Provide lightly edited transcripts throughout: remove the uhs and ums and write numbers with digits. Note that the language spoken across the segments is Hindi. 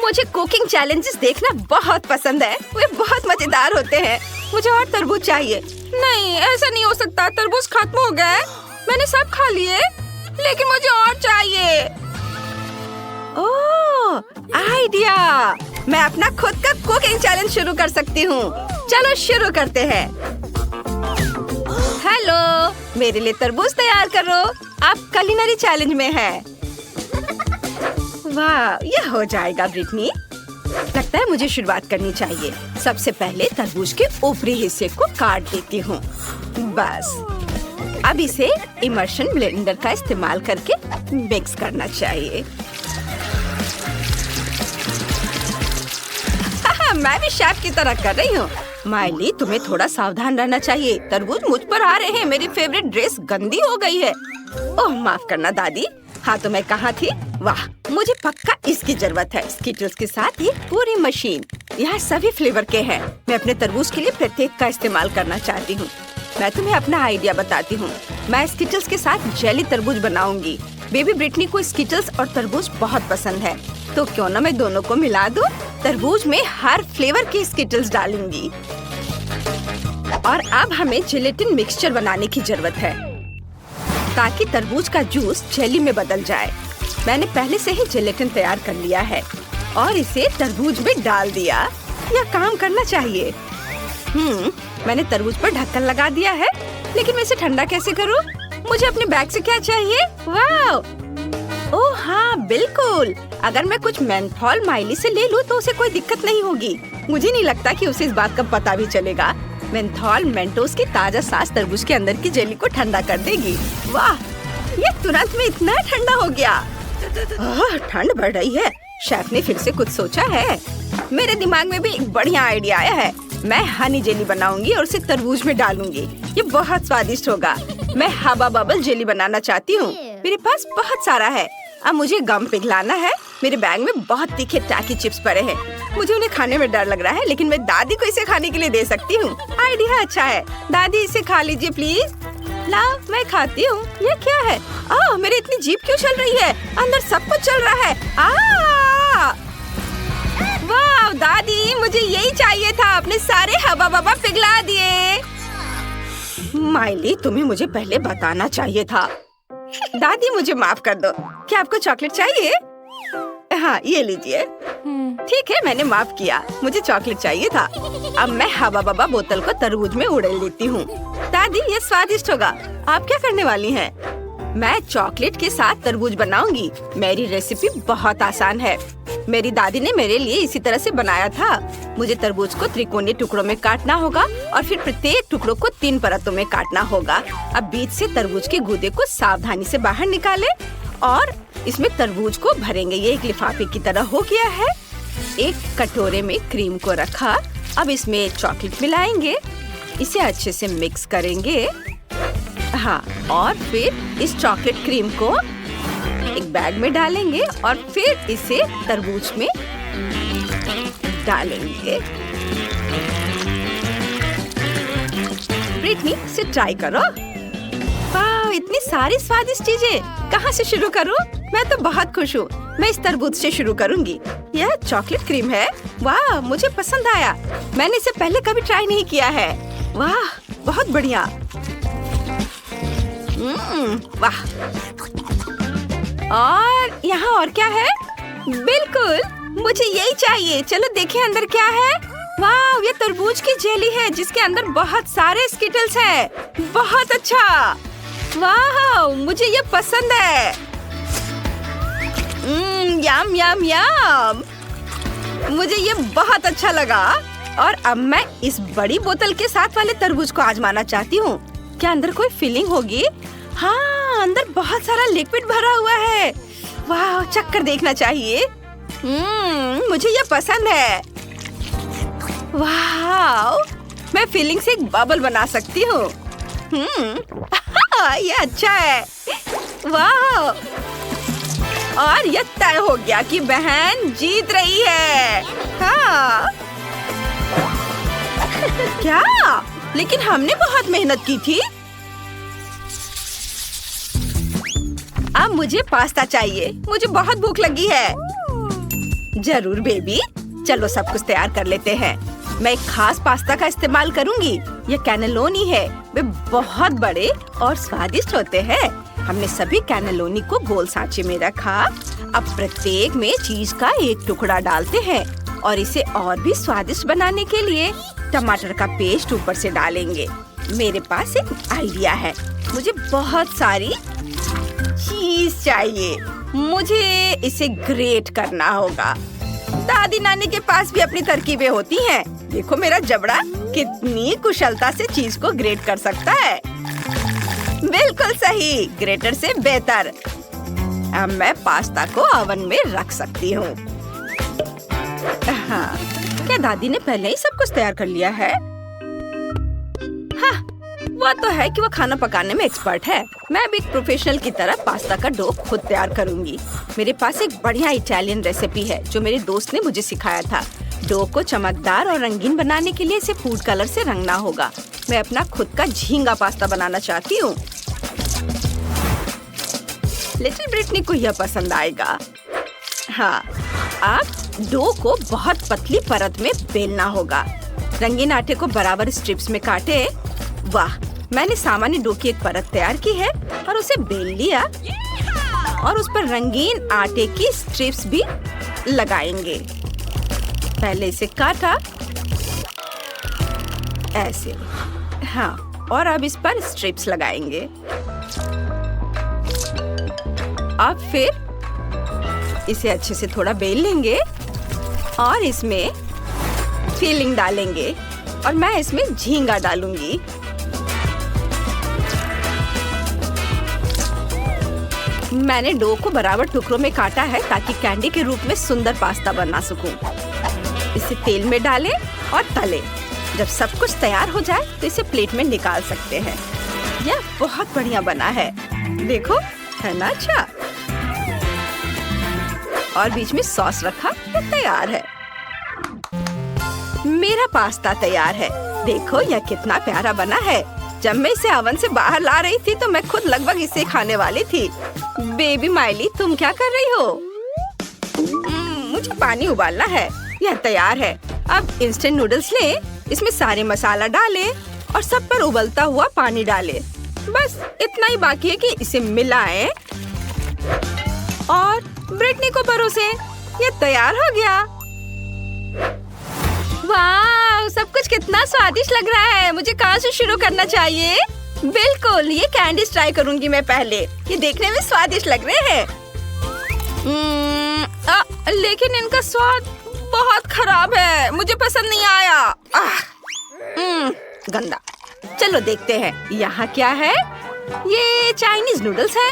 मुझे कुकिंग चैलेंजेस देखना बहुत पसंद है। वे बहुत मजेदार होते हैं। मुझे और तरबूज चाहिए। नहीं, ऐसा नहीं हो सकता। तरबूज खत्म हो गए। मैंने सब खा लिए, लेकिन मुझे और चाहिए। ओह, आइडिया! मैं अपना खुद का कुकिंग चैलेंज शुरू कर सकती हूँ। चलो शुरू करते हैं। हेलो, मेरे लिए तरबूज तैयार करो। आप कुलिनरी चैलेंज में हैं। वाह, यह हो जाएगा ब्रिटनी। लगता है मुझे शुरुआत करनी चाहिए। सबसे पहले तरबूज के ऊपरी हिस्से को काट देती हूँ। बस अब इसे इमर्शन ब्लेंडर का इस्तेमाल करके मिक्स करना चाहिए। मैं भी शेफ की तरह कर रही हूँ। माइली, तुम्हें थोड़ा सावधान रहना चाहिए। तरबूज मुझ पर आ रहे हैं। मेरी फेवरेट ड्रेस गंदी हो गई है। ओह, माफ करना दादी। हाँ, तो मैं कहाँ थी? वाह, मुझे पक्का इसकी जरूरत है। स्किटल्स के साथ ये पूरी मशीन। यहाँ सभी फ्लेवर के हैं। मैं अपने तरबूज के लिए प्रत्येक का इस्तेमाल करना चाहती हूँ। मैं तुम्हें अपना आइडिया बताती हूँ। मैं स्किटल्स के साथ जेली तरबूज बनाऊंगी। बेबी ब्रिटनी को स्किटल्स और तरबूज बहुत पसंद है, तो क्यों ना मैं दोनों को मिला दूं? तरबूज में हर फ्लेवर के स्किटल्स डालूंगी। और अब हमें जेलेटिन मिक्सचर बनाने की जरूरत है, ताकि तरबूज का जूस जेली में बदल जाए। मैंने पहले से ही जेलेटिन तैयार कर लिया है और इसे तरबूज में डाल दिया। यह काम करना चाहिए। मैंने तरबूज पर ढक्कन लगा दिया है, लेकिन मैं इसे ठंडा कैसे करूं? मुझे अपने बैग से क्या चाहिए? वाह! ओह हाँ, बिल्कुल। अगर मैं कुछ मेंथोल माइली से ले लूं तो उसे कोई दिक्कत नहीं होगी। मुझे नहीं लगता कि उसे इस बात का पता भी चलेगा। मेंथोल मेंटोस की ताजा सांस तरबूज के अंदर की जेली को ठंडा कर देगी। वाह, ये तुरंत में इतना ठंडा हो गया। ठंड बढ़ रही है। शेफ ने फिर से कुछ सोचा है। मेरे दिमाग में भी एक बढ़िया आइडिया आया है। मैं हनी जेली बनाऊंगी और उसे तरबूज में डालूंगी। ये बहुत स्वादिष्ट होगा। मैं हवा बबल जेली बनाना चाहती हूँ। मेरे पास बहुत सारा है। अब मुझे गम पिघलाना है। मेरे बैग में बहुत तीखे टैकी चिप्स पड़े हैं। मुझे उन्हें खाने में डर लग रहा है, लेकिन मैं दादी को इसे खाने के लिए दे सकती हूँ। आइडिया अच्छा है। दादी, इसे खा लीजिए प्लीज। लाओ, मैं खाती हूँ। ये क्या है? ओह, मेरी इतनी जीभ क्यों चल रही है? अंदर सब कुछ चल रहा है। वाह दादी, मुझे यही चाहिए था। आपने सारे हवा बबा पिघला दिए। माइली, तुम्हें मुझे पहले बताना चाहिए था। दादी, मुझे माफ कर दो। क्या आपको चॉकलेट चाहिए? हाँ, ये लीजिए। ठीक है, मैंने माफ किया। मुझे चॉकलेट चाहिए था। अब मैं हवा बबा बोतल को तरबूज में उड़ेल देती हूँ। दादी, ये स्वादिष्ट होगा। आप क्या करने वाली हैं? मैं चॉकलेट के साथ तरबूज बनाऊंगी। मेरी रेसिपी बहुत आसान है। मेरी दादी ने मेरे लिए इसी तरह से बनाया था। मुझे तरबूज को त्रिकोणीय टुकड़ों में काटना होगा और फिर प्रत्येक टुकड़ों को 3 परतों में काटना होगा। अब बीच से तरबूज के गूदे को सावधानी से बाहर निकालें और इसमें तरबूज को भरेंगे। ये एक लिफाफे की तरह हो गया है। एक कटोरे में क्रीम को रखा। अब इसमें चॉकलेट मिलाएंगे। इसे अच्छे से मिक्स करेंगे। हाँ, और फिर इस चॉकलेट क्रीम को एक बैग में डालेंगे और फिर इसे तरबूज में डालेंगे। ब्रिटनी, इसे ट्राई करो। वाह, इतनी सारी स्वादिष्ट चीजें। कहाँ से शुरू करूँ? मैं तो बहुत खुश हूँ। मैं इस तरबूज से शुरू करूँगी। यह चॉकलेट क्रीम है। वाह, मुझे पसंद आया। मैंने इसे पहले कभी ट्राई नहीं किया है। वाह, बहुत बढ़िया। वाह, और यहाँ और क्या है? बिल्कुल, मुझे यही चाहिए। चलो देखें अंदर क्या है। वाह, ये तरबूज की जेली है जिसके अंदर बहुत सारे स्किटल्स हैं। बहुत अच्छा। वाह, मुझे ये पसंद है। यम यम यम। मुझे ये बहुत अच्छा लगा। और अब मैं इस बड़ी बोतल के साथ वाले तरबूज को आजमाना चाहती हूँ। क्या अंदर कोई फीलिंग होगी? हाँ, अंदर बहुत सारा लिक्विड भरा हुआ है। वाह, चक्कर देखना चाहिए। मुझे ये पसंद है। वाह, मैं फीलिंग से एक बबल बना सकती हूँ। ये अच्छा है। वाह, और ये तय हो गया कि बहन जीत रही है। हाँ। क्या? लेकिन हमने बहुत मेहनत की थी। अब मुझे पास्ता चाहिए। मुझे बहुत भूख लगी है। जरूर बेबी, चलो सब कुछ तैयार कर लेते हैं। मैं एक खास पास्ता का इस्तेमाल करूंगी। ये कैनेलोनी है। वे बहुत बड़े और स्वादिष्ट होते हैं। हमने सभी कैनेलोनी को गोल सांचे में रखा। अब प्रत्येक में चीज का एक टुकड़ा डालते हैं और इसे और भी स्वादिष्ट बनाने के लिए टमाटर का पेस्ट ऊपर से डालेंगे। मेरे पास एक आइडिया है। मुझे बहुत सारी चीज चाहिए। मुझे इसे ग्रेट करना होगा। दादी नानी के पास भी अपनी तरकीबें होती हैं। देखो मेरा जबड़ा कितनी कुशलता से चीज को ग्रेट कर सकता है। बिल्कुल सही, ग्रेटर से बेहतर। अब मैं पास्ता को ओवन में रख सकती हूँ। हाँ, क्या दादी ने पहले ही सब कुछ तैयार कर लिया है? हाँ, वो तो है कि वो खाना पकाने में एक्सपर्ट है। मैं भी एक प्रोफेशनल की तरह पास्ता का डो खुद तैयार करूंगी। मेरे पास एक बढ़िया इटालियन रेसिपी है जो मेरे दोस्त ने मुझे सिखाया था। डो को चमकदार और रंगीन बनाने के लिए इसे फूड कलर से रंगना होगा। मैं अपना खुद का झींगा पास्ता बनाना चाहती हूँ। लिटिल ब्रिटनी को यह पसंद आएगा। हाँ, अब डो को बहुत पतली परत में बेलना होगा। रंगीन आटे को बराबर स्ट्रिप्स में काटे। वाह, मैंने सामान्य डो की एक परत तैयार की है और उसे बेल लिया और उस पर रंगीन आटे की स्ट्रिप्स भी लगाएंगे। पहले इसे काटा ऐसे। हाँ, और अब इस पर स्ट्रिप्स लगाएंगे। अब फिर इसे अच्छे से थोड़ा बेल लेंगे और इसमें फिलिंग डालेंगे और मैं इसमें झींगा डालूंगी। मैंने डो को बराबर टुकड़ों में काटा है ताकि कैंडी के रूप में सुंदर पास्ता बना सकूं। इसे तेल में डालें और तलें। जब सब कुछ तैयार हो जाए तो इसे प्लेट में निकाल सकते हैं। यह बहुत बढ़िया बना है। देखो, है ना अच्छा? और बीच में सॉस रखा, ये तैयार है। मेरा पास्ता तैयार है। देखो यह कितना प्यारा बना है। जब मैं इसे ओवन से बाहर ला रही थी तो मैं खुद लगभग इसे खाने वाली थी। बेबी माइली, तुम क्या कर रही हो? मुझे पानी उबालना है। यह तैयार है। अब इंस्टेंट नूडल्स लें, इसमें सारे मसाला डालें और सब पर उबलता हुआ पानी डालें। बस इतना ही बाकी है कि इसे मिलाएं और ब्रिटनी को परोसें। ये तैयार हो गया। वाह, सब कुछ कितना स्वादिष्ट लग रहा है। मुझे कहाँ से शुरू करना चाहिए? बिल्कुल, ये कैंडीज ट्राई करूंगी मैं पहले। ये देखने में स्वादिष्ट लग रहे हैं। लेकिन इनका स्वाद बहुत खराब है। मुझे पसंद नहीं आया। गंदा। चलो देखते हैं यहाँ क्या है। ये चाइनीज नूडल्स है।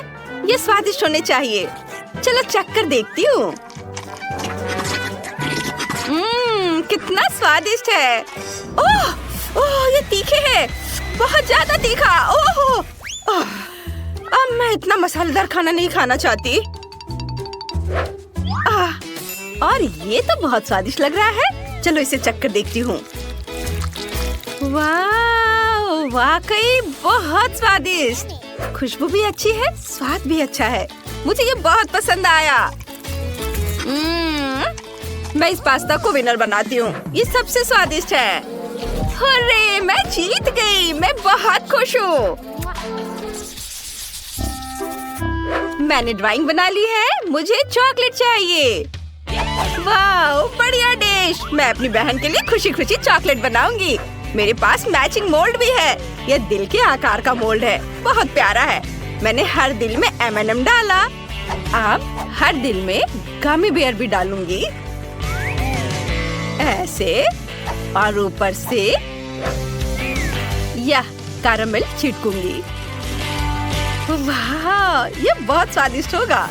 ये स्वादिष्ट होने चाहिए। चलो चख कर देखती हूँ। कितना स्वादिष्ट है। ओह, ओह, ये तीखे है, बहुत ज्यादा तीखा। ओह, अब मैं इतना मसालेदार खाना नहीं खाना चाहती। और ये तो बहुत स्वादिष्ट लग रहा है। चलो इसे चख कर देखती हूँ। वाह, वाकई बहुत स्वादिष्ट। खुशबू भी अच्छी है, स्वाद भी अच्छा है। मुझे ये बहुत पसंद आया। मैं इस पास्ता को विनर बनाती हूँ। ये सबसे स्वादिष्ट है। हुर्रे, मैं जीत गई। मैं बहुत खुश हूँ। मैंने ड्राइंग बना ली है। मुझे चॉकलेट चाहिए। वाह, बढ़िया डिश। मैं अपनी बहन के लिए खुशी खुशी चॉकलेट बनाऊंगी। मेरे पास मैचिंग मोल्ड भी है। यह दिल के आकार का मोल्ड है, बहुत प्यारा है। मैंने हर दिल में M&M डाला। अब हर दिल में गमी बेयर भी डालूंगी ऐसे, और ऊपर से यह कैरामेल छिड़कूंगी। वाह, ये बहुत स्वादिष्ट होगा।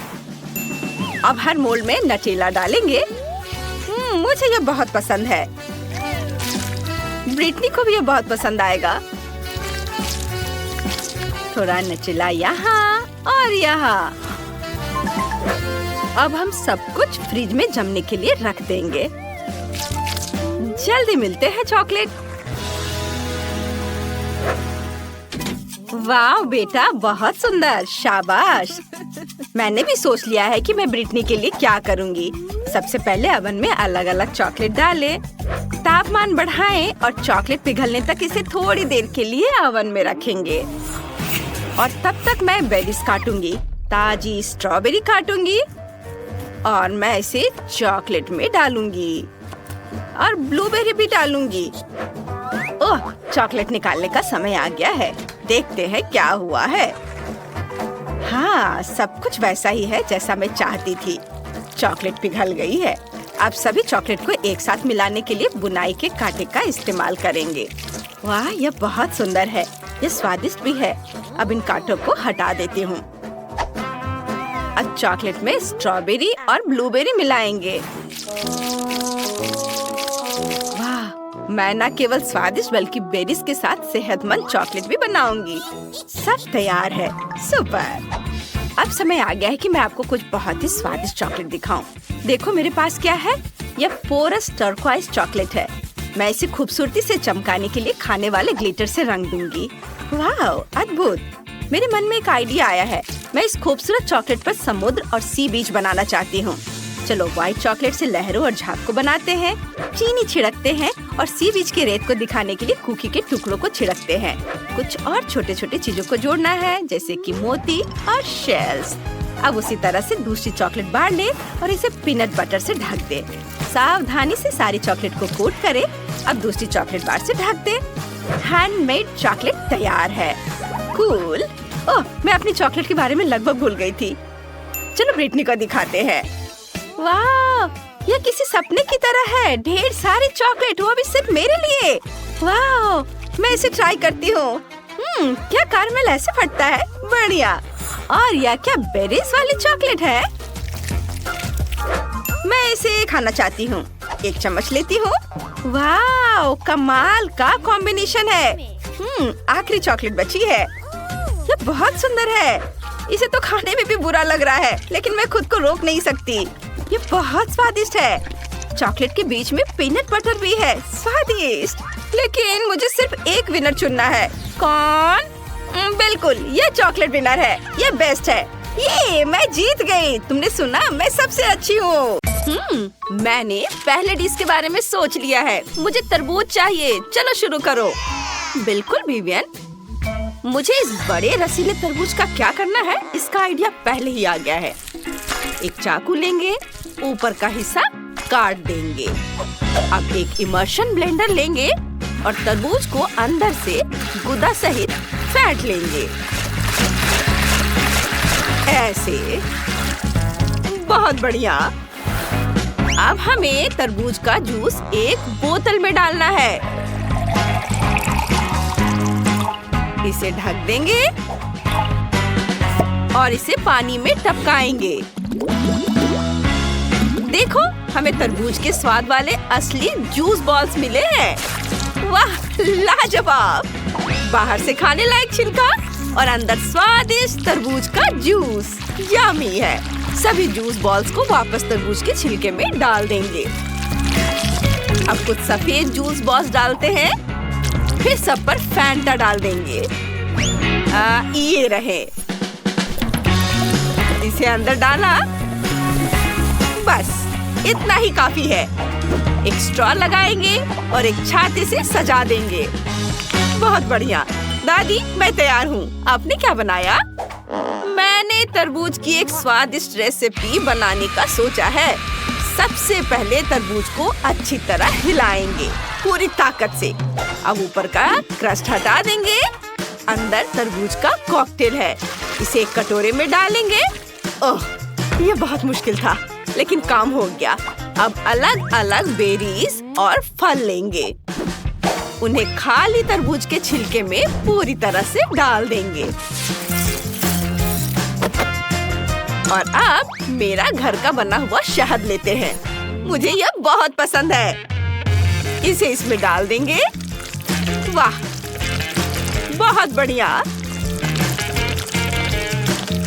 अब हर मोल्ड में नटेला डालेंगे। मुझे ये बहुत पसंद है। ब्रिटनी को भी ये बहुत पसंद आएगा। थोड़ा नटेला यहाँ और यहाँ। अब हम सब कुछ फ्रिज में जमने के लिए रख देंगे। जल्दी मिलते हैं चॉकलेट। वाह बेटा, बहुत सुंदर, शाबाश। मैंने भी सोच लिया है कि मैं ब्रिटनी के लिए क्या करूंगी। सबसे पहले ओवन में अलग अलग चॉकलेट डालें। तापमान बढ़ाएं और चॉकलेट पिघलने तक इसे थोड़ी देर के लिए ओवन में रखेंगे। और तब तक मैं बेरीज काटूंगी। ताजी स्ट्रॉबेरी काटूंगी और मैं इसे चॉकलेट में डालूंगी और ब्लूबेरी भी डालूंगी। ओह, चॉकलेट निकालने का समय आ गया है। देखते हैं क्या हुआ है। हाँ, सब कुछ वैसा ही है जैसा मैं चाहती थी। चॉकलेट पिघल गई है। अब सभी चॉकलेट को एक साथ मिलाने के लिए बुनाई के कांटे का इस्तेमाल करेंगे। वाह, यह बहुत सुंदर है। यह स्वादिष्ट भी है। अब इन कांटों को हटा देती हूँ। अब चॉकलेट में स्ट्रॉबेरी और ब्लूबेरी मिलाएंगे। वाह, मैं न केवल स्वादिष्ट बल्कि बेरीज के साथ सेहतमंद चॉकलेट भी बनाऊंगी। सब तैयार है। सुपर। अब समय आ गया है कि मैं आपको कुछ बहुत ही स्वादिष्ट चॉकलेट दिखाऊं। देखो मेरे पास क्या है। यह पोरस टर्कोइज चॉकलेट है। मैं इसे खूबसूरती से चमकाने के लिए खाने वाले ग्लिटर से रंग दूंगी। वाह, अद्भुत। मेरे मन में एक आइडिया आया है। मैं इस खूबसूरत चॉकलेट पर समुद्र और सी बीच बनाना चाहती हूँ। चलो व्हाइट चॉकलेट से लहरों और झाग को बनाते हैं, चीनी छिड़कते हैं और सी बीच के रेत को दिखाने के लिए कुकी के टुकड़ों को छिड़कते हैं। कुछ और छोटे छोटे चीजों को जोड़ना है, जैसे कि मोती और शेल्स। अब उसी तरह से दूसरी चॉकलेट बार ले और इसे पीनट बटर से ढक दे। सावधानी से सारी चॉकलेट को कोट करें। अब दूसरी चॉकलेट बार से ढक दे। हैंडमेड चॉकलेट तैयार है। कूल। ओह, मैं अपनी चॉकलेट के बारे में लगभग भूल गई थी। चलो ब्रिटनी को दिखाते हैं। वाह, यह किसी सपने की तरह है। ढेर सारी चॉकलेट, वो भी सिर्फ मेरे लिए। वाह, मैं इसे ट्राई करती हूँ। क्या कैरमेल ऐसे फटता है। बढ़िया। और यह क्या बेरीज वाली चॉकलेट है। मैं इसे खाना चाहती हूँ। एक चम्मच लेती हूँ। वाह, कमाल का कॉम्बिनेशन है। आखिरी चॉकलेट बची है। यह बहुत सुंदर है। इसे तो खाने में भी बुरा लग रहा है, लेकिन मैं खुद को रोक नहीं सकती। ये बहुत स्वादिष्ट है। चॉकलेट के बीच में पीनट बटर भी है। स्वादिष्ट। लेकिन मुझे सिर्फ एक विनर चुनना है। कौन? बिल्कुल, ये चॉकलेट विनर है। ये बेस्ट है। ये मैं जीत गई। तुमने सुना, मैं सबसे अच्छी हूँ। मैंने पहले डिश के बारे में सोच लिया है। मुझे तरबूज चाहिए। चलो शुरू करो। बिल्कुल विवियन, मुझे इस बड़े रसीले तरबूज का क्या करना है, इसका आइडिया पहले ही आ गया है। एक चाकू लेंगे, ऊपर का हिस्सा काट देंगे। अब एक इमर्शन ब्लेंडर लेंगे और तरबूज को अंदर से गुदा सहित फेंट लेंगे। ऐसे। बहुत बढ़िया। अब हमें तरबूज का जूस एक बोतल में डालना है। इसे ढक देंगे और इसे पानी में टपकाएंगे। देखो, हमें तरबूज के स्वाद वाले असली जूस बॉल्स मिले हैं। वाह, लाजवाब। बाहर से खाने लायक छिलका और अंदर स्वादिष्ट तरबूज का जूस। यम्मी है। सभी जूस बॉल्स को वापस तरबूज के छिलके में डाल देंगे। अब कुछ सफेद जूस बॉल्स डालते हैं। फिर सब पर फैंटा डाल देंगे। ये रहे। इसे अंदर डाला। बस इतना ही काफी है। एक स्ट्रॉ लगाएंगे और एक छाते से सजा देंगे। बहुत बढ़िया। दादी, मैं तैयार हूँ। आपने क्या बनाया? मैंने तरबूज की एक स्वादिष्ट रेसिपी बनाने का सोचा है। सबसे पहले तरबूज को अच्छी तरह हिलाएंगे पूरी ताकत से। अब ऊपर का क्रस्ट हटा देंगे। अंदर तरबूज का कॉकटेल है। इसे एक कटोरे में डालेंगे। ओह, ये बहुत मुश्किल था, लेकिन काम हो गया। अब अलग अलग बेरीज और फल लेंगे। उन्हें खाली तरबूज के छिलके में पूरी तरह से डाल देंगे। और अब मेरा घर का बना हुआ शहद लेते हैं। मुझे यह बहुत पसंद है। इसे इसमें डाल देंगे। वाह, बहुत बढ़िया।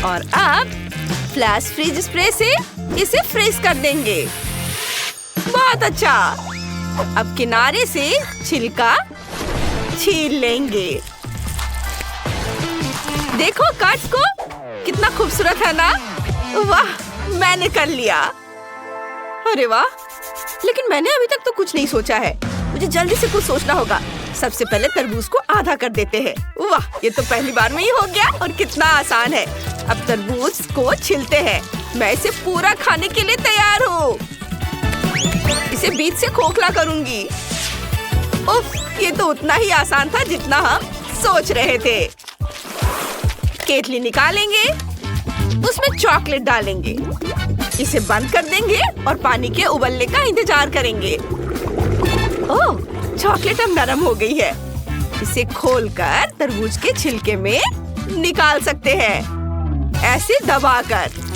और अब फ्लैश फ्रीज स्प्रे से इसे फ्रीज कर देंगे। बहुत अच्छा। अब किनारे से छिलका छील लेंगे। देखो कट्स को, कितना खूबसूरत है ना। वाह, मैंने कर लिया। अरे वाह, लेकिन मैंने अभी तक तो कुछ नहीं सोचा है। मुझे जल्दी से कुछ सोचना होगा। सबसे पहले तरबूज को आधा कर देते हैं। वाह, ये तो पहली बार में ही हो गया और कितना आसान है। अब तरबूज को छिलते हैं। मैं इसे पूरा खाने के लिए तैयार हूँ। इसे बीच से खोखला करूँगी। उफ, ये तो उतना ही आसान था जितना हम सोच रहे थे। केतली निकालेंगे, उसमें चॉकलेट डालेंगे, इसे बंद कर देंगे और पानी के उबलने का इंतजार करेंगे। ओह, चॉकलेट अब नरम हो गई है। इसे खोलकर तरबूज के छिलके में निकाल सकते हैं, ऐसे दबाकर।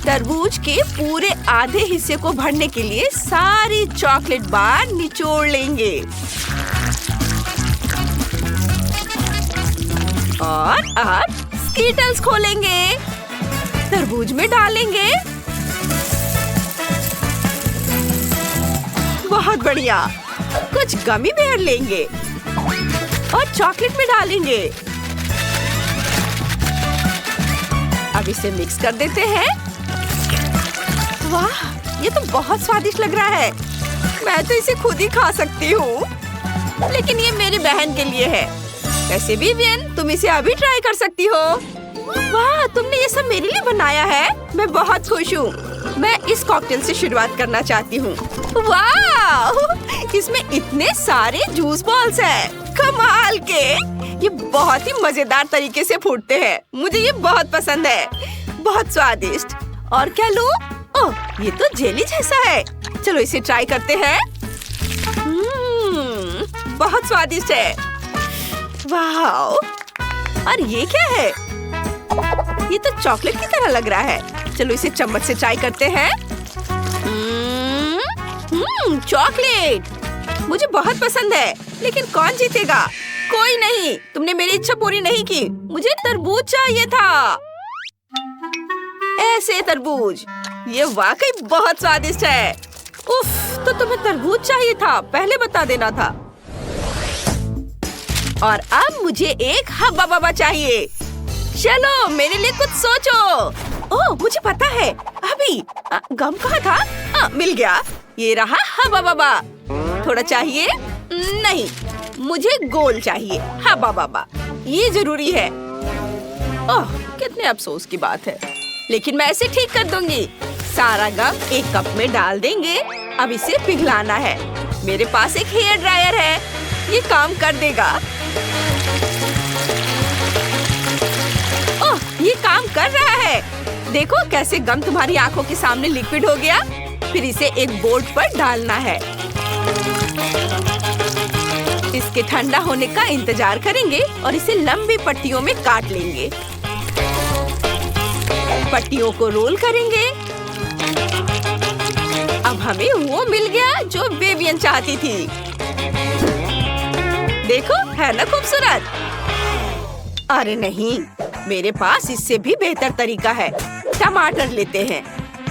तरबूज के पूरे आधे हिस्से को भरने के लिए सारी चॉकलेट बार निचोड़ लेंगे और अब स्कीटल्स खोलेंगे, तरबूज में डालेंगे। बहुत बढ़िया। कुछ गमी बेर लेंगे और चॉकलेट में डालेंगे। अब इसे मिक्स कर देते हैं। वाह, ये तो बहुत स्वादिष्ट लग रहा है। मैं तो इसे खुद ही खा सकती हूँ, लेकिन ये मेरी बहन के लिए है। वैसे भी विवियन, तुम इसे अभी ट्राई कर सकती हो। वाह, तुमने ये सब मेरे लिए बनाया है। मैं बहुत खुश हूँ। मैं इस कॉकटेल से शुरुआत करना चाहती हूँ। वाह, इसमें इतने सारे जूस बॉल्स हैं। कमाल के। ये बहुत ही मजेदार तरीके से फूटते हैं। मुझे ये बहुत पसंद है। बहुत स्वादिष्ट। और क्या लूं? ओह, ये तो जेली जैसा है। चलो इसे ट्राई करते हैं। बहुत स्वादिष्ट है। वाह, और ये क्या है? ये तो चॉकलेट की तरह लग रहा है। चलो इसे चम्मच से ट्राई करते हैं। चॉकलेट मुझे बहुत पसंद है, लेकिन कौन जीतेगा? कोई नहीं, तुमने मेरी इच्छा पूरी नहीं की। मुझे तरबूज चाहिए था। ऐसे तरबूज, ये वाकई बहुत स्वादिष्ट है। उफ, तो तुम्हें तरबूज चाहिए था, पहले बता देना था। और अब मुझे एक हब्बा बब्बा चाहिए। चलो मेरे लिए कुछ सोचो। ओह, मुझे पता है। अभी गम कहाँ था? मिल गया। ये रहा हब्बा बब्बा। थोड़ा चाहिए? नहीं, मुझे गोल चाहिए। हब्बा बब्बा, ये जरूरी है। ओह, कितने अफसोस की बात है, लेकिन मैं इसे ठीक कर दूंगी। सारा गम एक कप में डाल देंगे। अब इसे पिघलाना है। मेरे पास एक हेयर ड्रायर है, ये काम कर देगा। ओह, ये काम कर रहा है। देखो कैसे गम तुम्हारी आंखों के सामने लिक्विड हो गया। फिर इसे एक बोर्ड पर डालना है। इसके ठंडा होने का इंतजार करेंगे और इसे लंबी पट्टियों में काट लेंगे। पट्टियों को रोल करेंगे। अब हमें वो मिल गया जो विवियन चाहती थी। देखो, है ना खूबसूरत? अरे नहीं, मेरे पास इससे भी बेहतर तरीका है। टमाटर लेते हैं,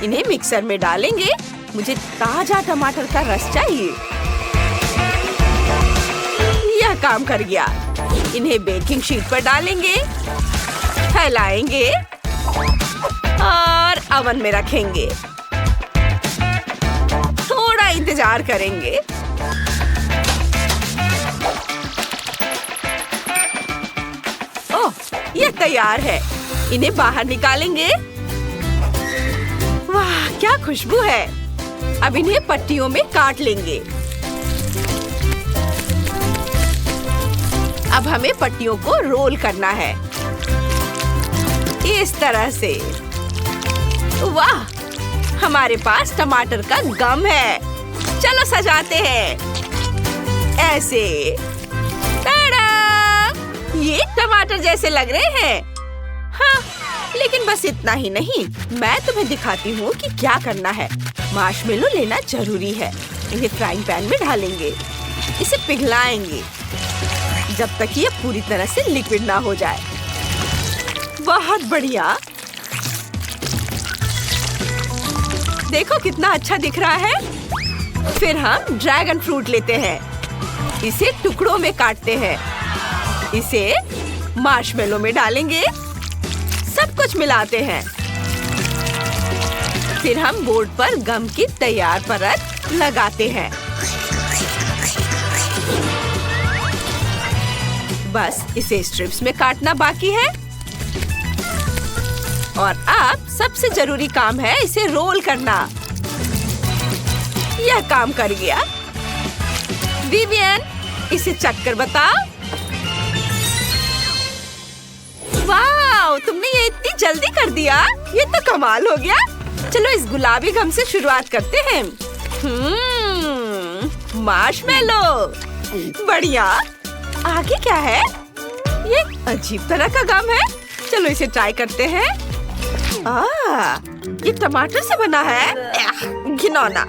इन्हें मिक्सर में डालेंगे। मुझे ताजा टमाटर का रस चाहिए। यह काम कर गया। इन्हें बेकिंग शीट पर डालेंगे, फैलाएंगे और ओवन में रखेंगे। थोड़ा इंतजार करेंगे। ओह, ये तैयार है। इन्हें बाहर निकालेंगे। वाह, क्या खुशबू है। अब इन्हें पट्टियों में काट लेंगे। अब हमें पट्टियों को रोल करना है, इस तरह से। वाह, हमारे पास टमाटर का गम है। चलो सजाते हैं ऐसे। टाडा! ये टमाटर जैसे लग रहे हैं। हाँ, लेकिन बस इतना ही नहीं, मैं तुम्हें दिखाती हूँ कि क्या करना है। मार्शमेलो लेना जरूरी है। इन्हें फ्राइंग पैन में डालेंगे। इसे पिघलाएंगे जब तक ये पूरी तरह से लिक्विड ना हो जाए। बहुत बढ़िया। देखो कितना अच्छा दिख रहा है। फिर हम ड्रैगन फ्रूट लेते हैं। इसे टुकड़ों में काटते हैं। इसे मार्शमेलो में डालेंगे। सब कुछ मिलाते हैं। फिर हम बोर्ड पर गम की तैयार परत लगाते हैं। बस इसे स्ट्रिप्स में काटना बाकी है। और अब सबसे जरूरी काम है इसे रोल करना। यह काम कर गया। विवियन, इसे चख कर बताओ। वाह, तुमने ये इतनी जल्दी कर दिया, ये तो कमाल हो गया। चलो इस गुलाबी गम से शुरुआत करते हैं। मार्शमेलो, बढ़िया। आगे क्या है? ये अजीब तरह का गम है। चलो इसे ट्राई करते हैं। ये टमाटर से बना है, घिनौना।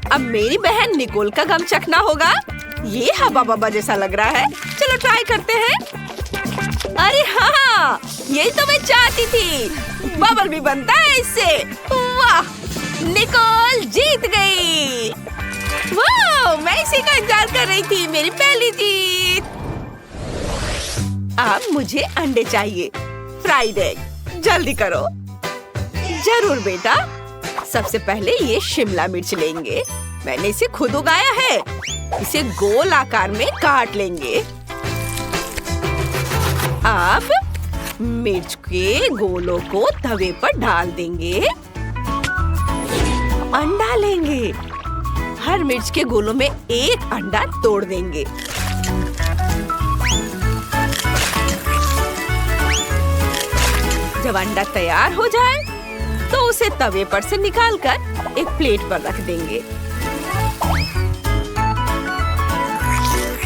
अब मेरी बहन निकोल का गम चखना होगा। ये हवा बब्बा जैसा लग रहा है। चलो ट्राई करते हैं। अरे हाँ, यही तो मैं चाहती थी। बबल भी बनता है इससे। वाह, निकोल जीत गई। वाह, मैं इसी का इंतजार कर रही थी। मेरी पहली जीत। अब मुझे अंडे चाहिए। फ्राइड एग, जल्दी करो। जरूर बेटा। सबसे पहले ये शिमला मिर्च लेंगे। मैंने इसे खुद उगाया है। इसे गोल आकार में काट लेंगे। अब मिर्च के गोलों को तवे पर डाल देंगे। अंडा लेंगे। हर मिर्च के गोलों में एक अंडा तोड़ देंगे। जब अंडा तैयार हो जाए तो उसे तवे पर से निकालकर एक प्लेट पर रख देंगे।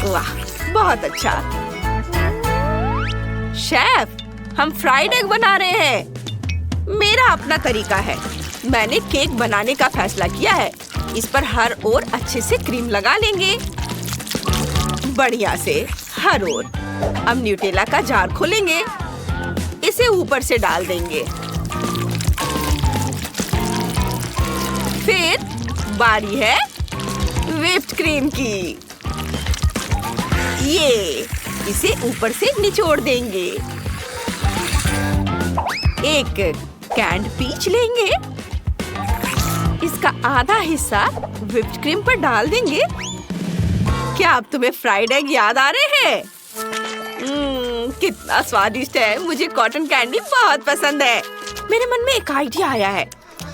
वाह, बहुत अच्छा। शेफ, हम फ्राइड एग बना रहे हैं। मेरा अपना तरीका है। मैंने केक बनाने का फैसला किया है। इस पर हर ओर अच्छे से क्रीम लगा लेंगे, बढ़िया से हर ओर। अब न्यूटेला का जार खोलेंगे। इसे ऊपर से डाल देंगे। फिर बारी है व्हिप्ड क्रीम की। ये इसे ऊपर से निचोड़ देंगे। एक कैंड पीच लेंगे। इसका आधा हिस्सा व्हिप्ड क्रीम पर डाल देंगे। क्या अब तुम्हें फ्राइड एग याद आ रहे हैं? कितना स्वादिष्ट है। मुझे कॉटन कैंडी बहुत पसंद है। मेरे मन में एक आइडिया आया है।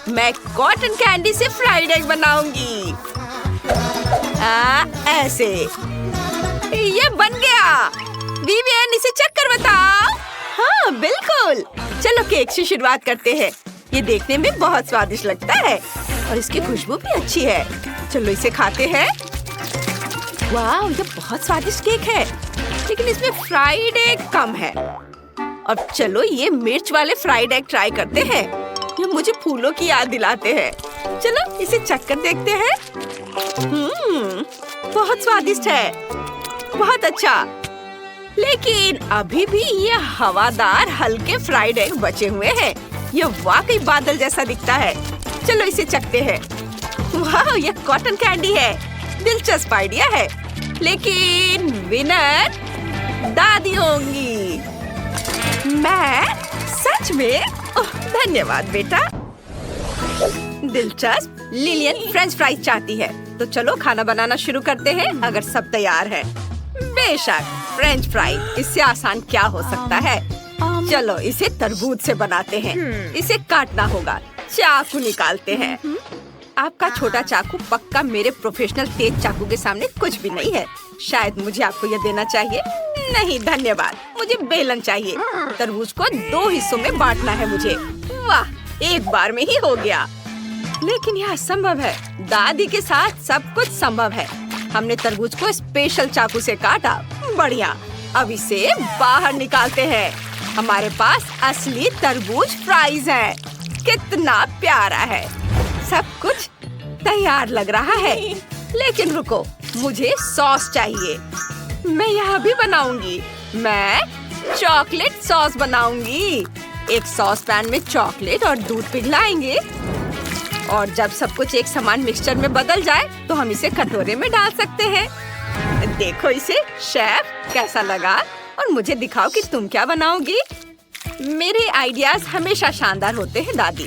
मैं कॉटन कैंडी से फ्राइड एग बनाऊंगी। ऐसे। ये बन गया। विवियन, इसे चेक कर बताओ। हाँ, बिल्कुल। चलो केक से शुरुआत करते हैं। ये देखने में बहुत स्वादिष्ट लगता है और इसकी खुशबू भी अच्छी है। चलो इसे खाते हैं। वाह, ये बहुत स्वादिष्ट केक है, लेकिन इसमें फ्राइड एग कम है। अब चलो ये मिर्च वाले फ्राइड एग ट्राई करते हैं। ये मुझे फूलों की याद दिलाते हैं। चलो इसे चख कर देखते हैं। बहुत स्वादिष्ट है, बहुत अच्छा। लेकिन अभी भी ये हवादार हल्के फ्राइड एग बचे हुए हैं। ये वाकई बादल जैसा दिखता है। चलो इसे चखते हैं। वाह, ये कॉटन कैंडी है। दिलचस्प आइडिया है, लेकिन विनर दादी होंगी। मैं सच में? ओह, धन्यवाद बेटा। दिलचस्प। लिलियन फ्रेंच फ्राइज चाहती है, तो चलो खाना बनाना शुरू करते हैं अगर सब तैयार है। बेशक, फ्रेंच फ्राई, इससे आसान क्या हो सकता है। चलो इसे तरबूज से बनाते हैं। इसे काटना होगा। चाकू निकालते हैं। आपका छोटा चाकू पक्का मेरे प्रोफेशनल तेज चाकू के सामने कुछ भी नहीं है। शायद मुझे आपको यह देना चाहिए। नहीं धन्यवाद, मुझे बेलन चाहिए। तरबूज को 2 हिस्सों में बांटना है मुझे। वाह, एक बार में ही हो गया। लेकिन यह असंभव है। दादी के साथ सब कुछ संभव है। हमने तरबूज को स्पेशल चाकू से काटा। बढ़िया। अब इसे बाहर निकालते हैं। हमारे पास असली तरबूज फ्राइज है। कितना प्यारा है। सब कुछ तैयार लग रहा है, लेकिन रुको, मुझे सॉस चाहिए। मैं यह भी बनाऊंगी। मैं चॉकलेट सॉस बनाऊंगी। एक सॉस पैन में चॉकलेट और दूध पिघलाएंगे, और जब सब कुछ एक समान मिक्सचर में बदल जाए तो हम इसे कटोरे में डाल सकते हैं। देखो इसे। शेफ, कैसा लगा? और मुझे दिखाओ कि तुम क्या बनाओगी। मेरे आइडियाज हमेशा शानदार होते हैं दादी।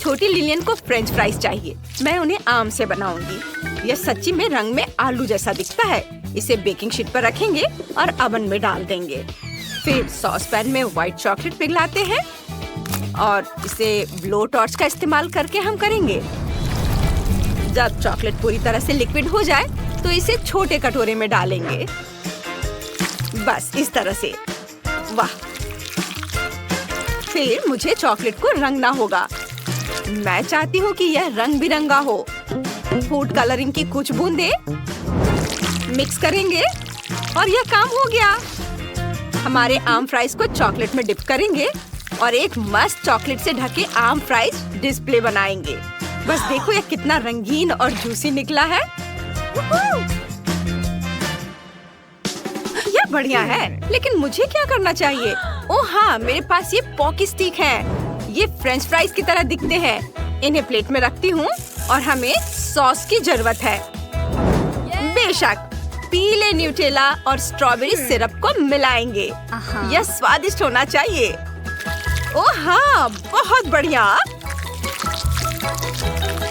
छोटी लिलियन को फ्रेंच फ्राइज चाहिए। मैं उन्हें आम से बनाऊंगी। यह सच्ची में रंग में आलू जैसा दिखता है। इसे बेकिंग शीट पर रखेंगे और ओवन में डाल देंगे। फिर सॉस पैन में व्हाइट चॉकलेट पिघलाते हैं और इसे ब्लो टॉर्च का इस्तेमाल करके हम करेंगे। जब चॉकलेट पूरी तरह से लिक्विड हो जाए तो इसे छोटे कटोरे में डालेंगे। बस इस तरह से। वाह! फिर मुझे चॉकलेट को रंगना होगा। मैं चाहती हूँ कि यह रंग बिरंगा हो। फूड कलरिंग की कुछ बूंदे मिक्स करेंगे और यह काम हो गया। हमारे आम फ्राइज को चॉकलेट में डिप करेंगे और एक मस्त चॉकलेट से ढके आम फ्राइज डिस्प्ले बनाएंगे। बस देखो यह कितना रंगीन और जूसी निकला है। यह बढ़िया है, लेकिन मुझे क्या करना चाहिए? ओह हाँ, मेरे पास ये पॉकी स्टिक है। ये फ्रेंच फ्राइज की तरह दिखते हैं। इन्हें प्लेट में रखती हूँ और हमें सॉस की जरूरत है। बेशक, पीले न्यूटेला और स्ट्रॉबेरी सिरप को मिलाएंगे। यह स्वादिष्ट होना चाहिए। ओह हाँ, बहुत बढ़िया।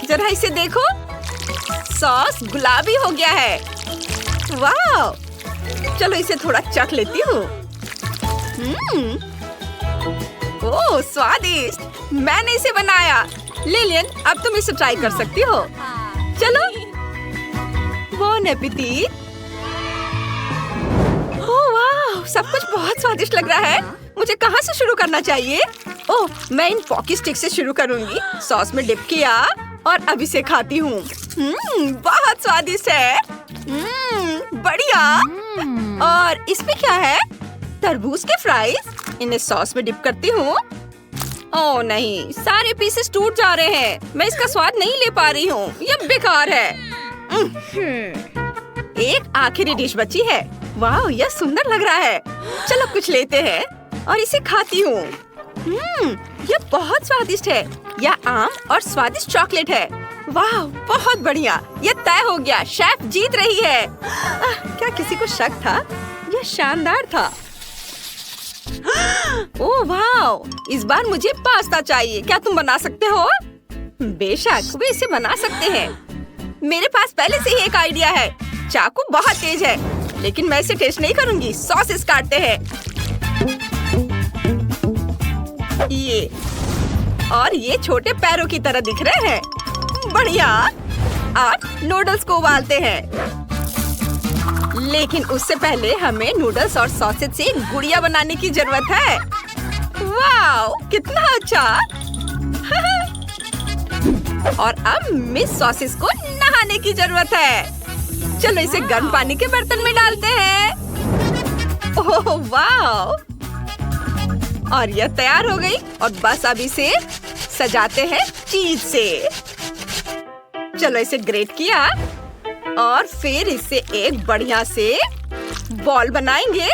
जरा इसे देखो, सॉस गुलाबी हो गया है। वाह! चलो इसे थोड़ा चख लेती हूँ। ओह स्वादिष्ट! मैंने इसे बनाया। लिलियन, अब तुम इसे ट्राई कर सकती हो। चलो। बॉन एपेटिट। ओह वाह! सब कुछ बहुत स्वादिष्ट लग रहा है। मुझे कहाँ से शुरू करना चाहिए? ओह, मैं इन पॉकी स्टिक से शुरू करूँगी। सॉस में डिप किया और अब इसे खाती हूँ। बहुत स्वादिष्ट है। बढ़िया। और इसमें क्या है? तरबूज के फ्राइज। इन्हें सॉस में डिप करती हूँ। ओह नहीं, सारे पीसेस टूट जा रहे हैं। मैं इसका स्वाद नहीं ले पा रही हूँ। यह बेकार है। एक आखिरी डिश बची है। वाह, यह सुंदर लग रहा है। चलो कुछ लेते हैं और इसे खाती हूँ। यह बहुत स्वादिष्ट है। यह आम और स्वादिष्ट चॉकलेट है। वाह, बहुत बढ़िया। यह तय हो गया। शेफ जीत रही है। क्या किसी को शक था? यह शानदार था। ओह वाह! इस बार मुझे पास्ता चाहिए। क्या तुम बना सकते हो? बेशक, वे इसे बना सकते हैं। मेरे पास पहले से ही एक आइडिया है। चाकू बहुत तेज है, लेकिन मैं इसे टेस्ट नहीं करूंगी। सॉसेस काटते हैं। ये छोटे पैरों की तरह दिख रहे हैं। बढ़िया। अब नूडल्स को उबालते हैं, लेकिन उससे पहले हमें नूडल्स और सॉसेज से गुड़िया बनाने की जरूरत है। वाव, कितना अच्छा। और अब मिस सॉसेज को नहाने की जरूरत है। चलो इसे गर्म पानी के बर्तन में डालते हैं। ओह वाव! और यह तैयार हो गई और बस अब इसे सजाते हैं चीज से। चलो इसे ग्रेट किया और फिर इससे एक बढ़िया से बॉल बनाएंगे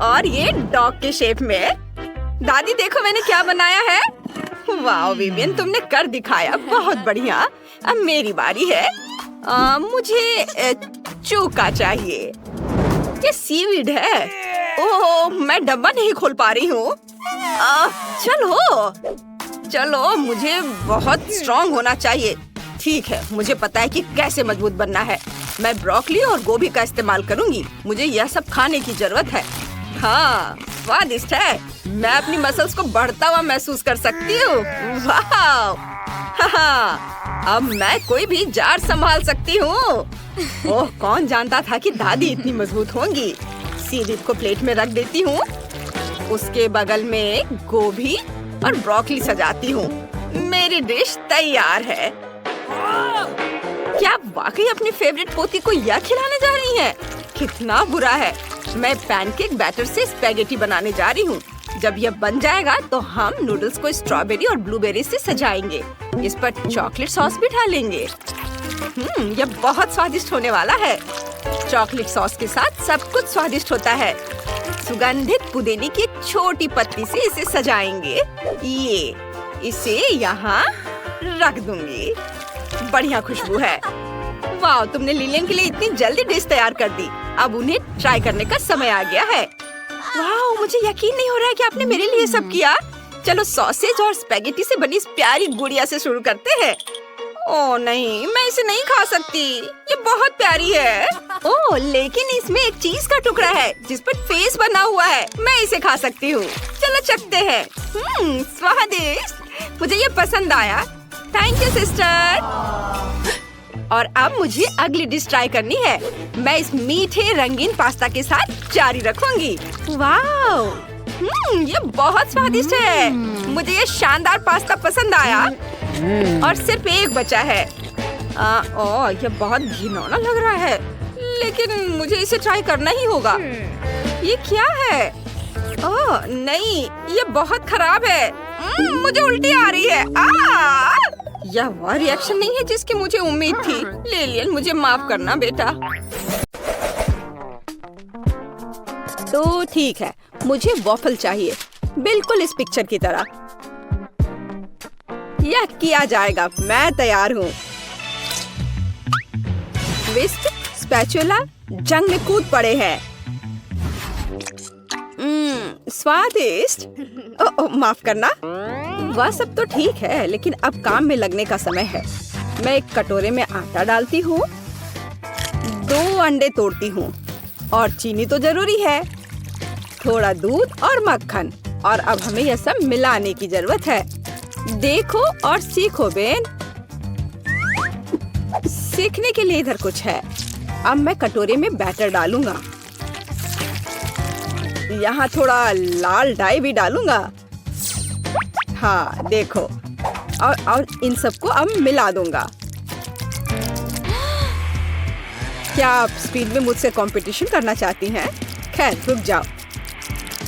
और ये डॉग के शेप में। दादी देखो मैंने क्या बनाया है। वाह विवियन, तुमने कर दिखाया। बहुत बढ़िया। अब मेरी बारी है। मुझे चूका चाहिए। ये सीवीड है। ओह, मैं डब्बा नहीं खोल पा रही हूँ। चलो, मुझे बहुत स्ट्रॉन्ग होना चाहिए। ठीक है, मुझे पता है कि कैसे मजबूत बनना है। मैं ब्रोकली और गोभी का इस्तेमाल करूंगी। मुझे यह सब खाने की जरूरत है। हाँ, स्वादिष्ट है। मैं अपनी मसल्स को बढ़ता हुआ महसूस कर सकती हूँ। वाह! अब मैं कोई भी जार संभाल सकती हूँ। ओह, कौन जानता था कि दादी इतनी मजबूत होंगी। सीरीप को प्लेट में रख देती हूँ। उसके बगल में गोभी और ब्रोकली सजाती हूँ। मेरी डिश तैयार है। क्या आप वाकई अपनी फेवरेट पोती को यह खिलाने जा रही हैं? कितना बुरा है। मैं पैनकेक बैटर से स्पैगेटी बनाने जा रही हूँ। जब यह बन जाएगा तो हम नूडल्स को स्ट्रॉबेरी और ब्लूबेरी से सजाएंगे। इस पर चॉकलेट सॉस भी डालेंगे। यह बहुत स्वादिष्ट होने वाला है। चॉकलेट सॉस के साथ सब कुछ स्वादिष्ट होता है। सुगंधित पुदीने की एक छोटी पत्ती से इसे सजाएंगे। इसे यहाँ रख दूंगी। बढ़िया खुशबू है। वाह, तुमने लिलियन के लिए इतनी जल्दी डिश तैयार कर दी। अब उन्हें ट्राई करने का समय आ गया है। वाह, मुझे यकीन नहीं हो रहा है कि आपने मेरे लिए सब किया। चलो सॉसेज और स्पैगेटी से बनी इस प्यारी गुड़िया से शुरू करते हैं। ओह नहीं, मैं इसे नहीं खा सकती, ये बहुत प्यारी है। ओह लेकिन इसमें एक चीज का टुकड़ा है जिस पर फेस बना हुआ है, मैं इसे खा सकती हूँ। चलो चखते हैं। स्वादिष्ट, मुझे ये पसंद आया। Thank you sister. और अब मुझे अगली डिश ट्राई करनी है। मैं इस मीठे रंगीन पास्ता के साथ जारी रखूंगी। वाह, ये बहुत स्वादिष्ट है। मुझे ये शानदार पास्ता पसंद आया और सिर्फ एक बचा है। ओह, ये बहुत घिनौना लग रहा है, लेकिन मुझे इसे ट्राई करना ही होगा। ये क्या है? ओह नहीं, ये बहुत खराब है। मुझे उल्टी आ रही है। यह वह रिएक्शन नहीं है जिसकी मुझे उम्मीद थी। लिलियन, मुझे माफ करना बेटा। तो ठीक है, मुझे वॉफल चाहिए, बिल्कुल इस पिक्चर की तरह। यह किया जाएगा, मैं तैयार हूँ। विस्क, स्पैचुला जंग में कूद पड़े हैं। स्वादिष्ट। माफ करना। वह सब तो ठीक है, लेकिन अब काम में लगने का समय है। मैं एक कटोरे में आटा डालती हूँ, 2 अंडे तोड़ती हूँ और चीनी तो जरूरी है, थोड़ा दूध और मक्खन। और अब हमें यह सब मिलाने की जरूरत है। देखो और सीखो बेन। सीखने के लिए इधर कुछ है। अब मैं कटोरे में बैटर डालूंगा, यहाँ थोड़ा लाल डाई भी डालूंगा। हाँ देखो, और इन सबको अब मिला दूंगा। क्या आप स्पीड में मुझसे कंपटीशन करना चाहती हैं? खैर रुक जाओ,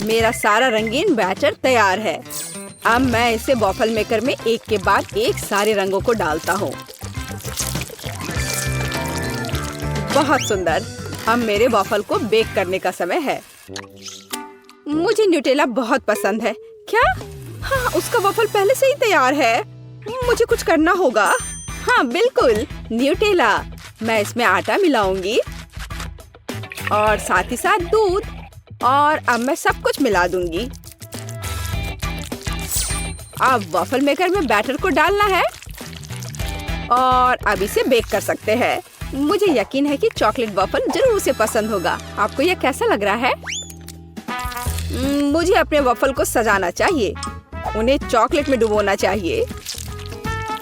मेरा सारा रंगीन बैटर तैयार है। अब मैं इसे वॉफल मेकर में एक के बाद एक सारे रंगों को डालता हूँ। बहुत सुंदर। अब मेरे वॉफल को बेक करने का समय है। मुझे न्यूटेला बहुत पसंद है। क्या? हाँ, उसका वॉफल पहले से ही तैयार है। मुझे कुछ करना होगा। हाँ बिल्कुल, न्यूटेला। मैं इसमें आटा मिलाऊंगी और साथ ही साथ दूध, और अब मैं सब कुछ मिला दूंगी। अब वॉफल मेकर में बैटर को डालना है और अब इसे बेक कर सकते हैं। मुझे यकीन है कि चॉकलेट वॉफल जरूर उसे पसंद होगा। आपको यह कैसा लग रहा है? मुझे अपने वॉफल को सजाना चाहिए, उन्हें चॉकलेट में डुबोना चाहिए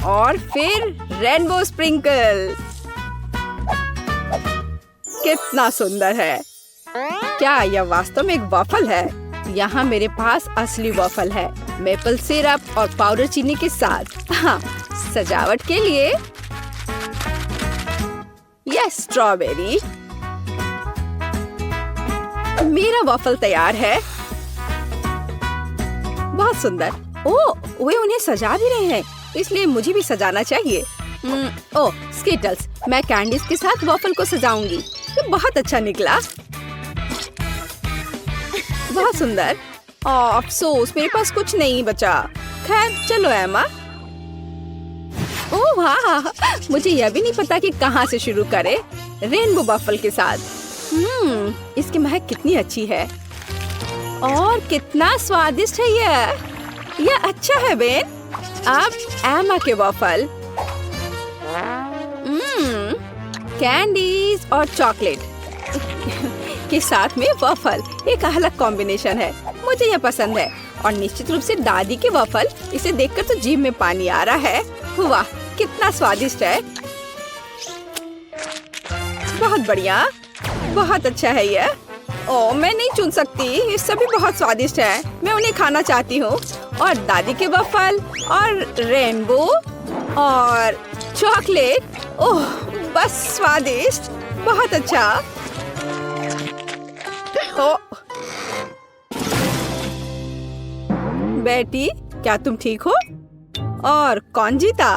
और फिर रेनबो स्प्रिंकल। कितना सुंदर है। क्या यह वास्तव में एक वॉफल है? यहाँ मेरे पास असली वॉफल है, मेपल सिरप और पाउडर चीनी के साथ। हाँ, सजावट के लिए यह स्ट्रॉबेरी। मेरा वॉफल तैयार है। बहुत सुंदर। ओह, वे उन्हें सजा भी रहे हैं, इसलिए मुझे भी सजाना चाहिए। ओह, स्किटल्स। मैं कैंडीज के साथ वॉफल को सजाऊंगी। ये बहुत अच्छा निकला। बहुत सुंदर। अफसोस मेरे पास कुछ नहीं बचा। खैर चलो एमा। ओह वाह, मुझे यह भी नहीं पता कि कहाँ से शुरू करें। रेनबो वॉफल के साथ। इसकी महक कितनी अच्छी है और कितना स्वादिष्ट है यह अच्छा है बेन। अब एमा के वॉफल, कैंडीज और चॉकलेट के साथ में वॉफल एक अलग कॉम्बिनेशन है। मुझे यह पसंद है और निश्चित रूप से दादी के वॉफल। इसे देखकर तो जीभ में पानी आ रहा है। वाह, कितना स्वादिष्ट है। बहुत बढ़िया, बहुत अच्छा है यह। ओह, मैं नहीं चुन सकती, ये सभी बहुत स्वादिष्ट है। मैं उन्हें खाना चाहती हूँ। और दादी के वॉफल और रेनबो और चॉकलेट। ओह बस स्वादिष्ट, बहुत अच्छा। ओह बेटी, क्या तुम ठीक हो? और कौन जीता?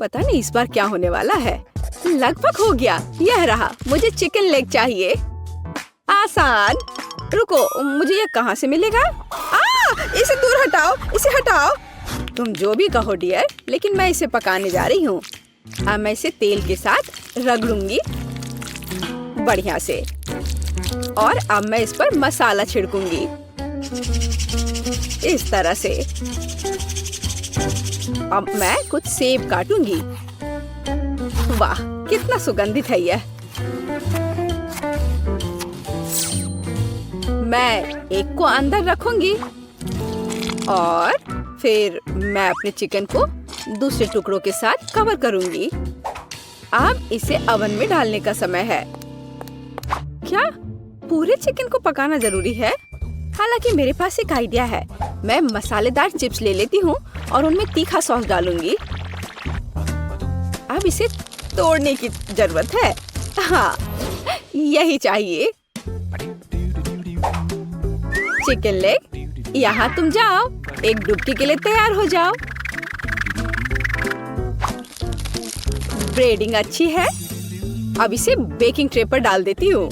पता नहीं इस बार क्या होने वाला है। लगभग हो गया। यह रहा। मुझे चिकन लेग चाहिए। आसान। रुको, मुझे यह कहाँ से मिलेगा? इसे दूर हटाओ, इसे हटाओ। तुम जो भी कहो डियर, लेकिन मैं इसे पकाने जा रही हूँ। अब मैं इसे तेल के साथ रगड़ूंगी। बढ़िया से। और अब मैं इस पर मसाला छिड़कूंगी इस तरह से। अब मैं कुछ सेब काटूंगी। वाह, कितना सुगंधित है यह। मैं एक को अंदर रखूंगी और फिर मैं अपने चिकन को दूसरे टुकड़ों के साथ कवर करूंगी। अब इसे ओवन में डालने का समय है। क्या पूरे चिकन को पकाना जरूरी है? हालांकि मेरे पास एक आइडिया है। मैं मसालेदार चिप्स ले लेती हूँ और उनमें तीखा सॉस डालूंगी। अब इसे तोड़ने की जरूरत है। हाँ, यही चाहिए। चिकन लेग, यहाँ तुम जाओ, एक डुबकी के लिए तैयार हो जाओ। ब्रेडिंग अच्छी है। अब इसे बेकिंग ट्रे पर डाल देती हूँ।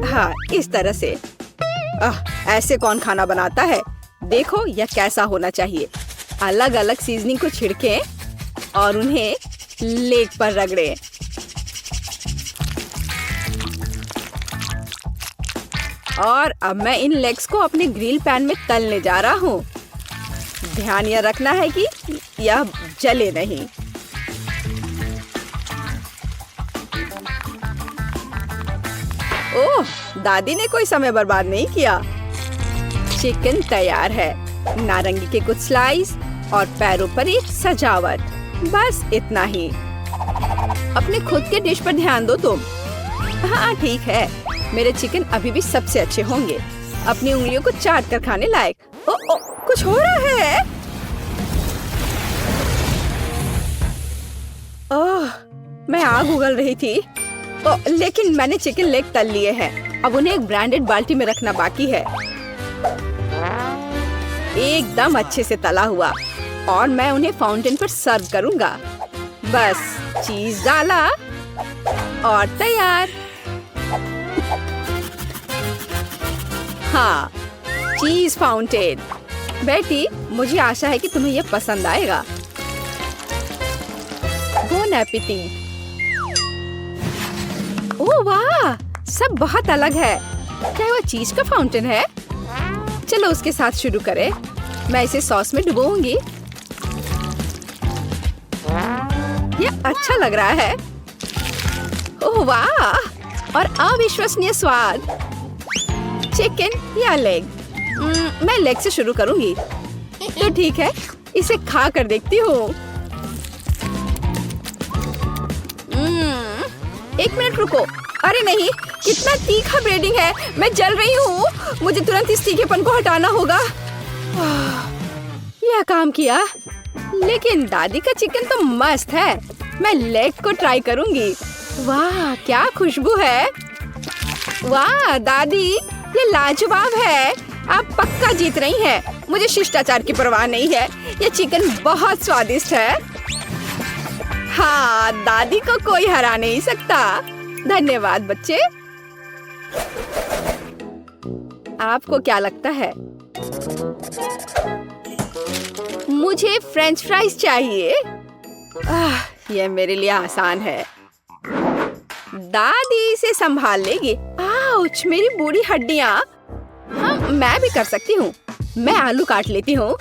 हाँ, इस तरह से। ऐसे कौन खाना बनाता है? देखो यह कैसा होना चाहिए। अलग अलग सीजनिंग को छिड़कें और उन्हें लेग पर रगड़ें। और अब मैं इन लेग्स को अपने ग्रिल पैन में तलने जा रहा हूँ। ध्यान यह रखना है कि यह जले नहीं। ओह, दादी ने कोई समय बर्बाद नहीं किया। चिकन तैयार है। नारंगी के कुछ स्लाइस और पैरों पर एक सजावट। बस इतना ही। अपने खुद के डिश पर ध्यान दो तुम। हाँ ठीक है, मेरे चिकन अभी भी सबसे अच्छे होंगे। अपनी उंगलियों को चाट कर खाने लायक। ओ, कुछ हो रहा है। ओह, मैं आग उगल रही थी। लेकिन मैंने चिकन लेग तल लिए हैं। अब उन्हें एक ब्रांडेड बाल्टी में रखना बाकी है। एकदम अच्छे से तला हुआ। और मैं उन्हें फाउंटेन पर सर्व करूंगा। बस चीज डाला और तैयार। हाँ, चीज फाउंटेन। बेटी, मुझे आशा है कि तुम्हें यह पसंद आएगा। Bone appétit. ओह वाह, सब बहुत अलग है। क्या वो चीज का फाउंटेन है? चलो उसके साथ शुरू करें। मैं इसे सॉस में डुबोऊंगी। यह अच्छा लग रहा है। ओह वाह, और अविश्वसनीय स्वाद। चिकन या लेग? मैं लेग से शुरू करूंगी। तो ठीक है, इसे खा कर देखती हूँ। एक मिनट रुको। अरे नहीं, कितना तीखा ब्रेडिंग है। मैं जल रही हूँ। मुझे तुरंत इस तीखेपन को हटाना होगा। यह काम किया। लेकिन दादी का चिकन तो मस्त है। मैं लेग को ट्राई करूंगी। वाह, क्या खुशबू है। वाह दादी, ये लाजवाब है। आप पक्का जीत रही हैं। मुझे शिष्टाचार की परवाह नहीं है। ये चिकन बहुत स्वादिष्ट है। हाँ, दादी को कोई हरा नहीं सकता। धन्यवाद बच्चे। आपको क्या लगता है? मुझे फ्रेंच फ्राइज चाहिए। यह मेरे लिए आसान है। दादी इसे संभाल लेगी। आउच, मेरी बूढ़ी हड्डियाँ। हाँ, मैं भी कर सकती हूँ। मैं आलू काट लेती हूँ।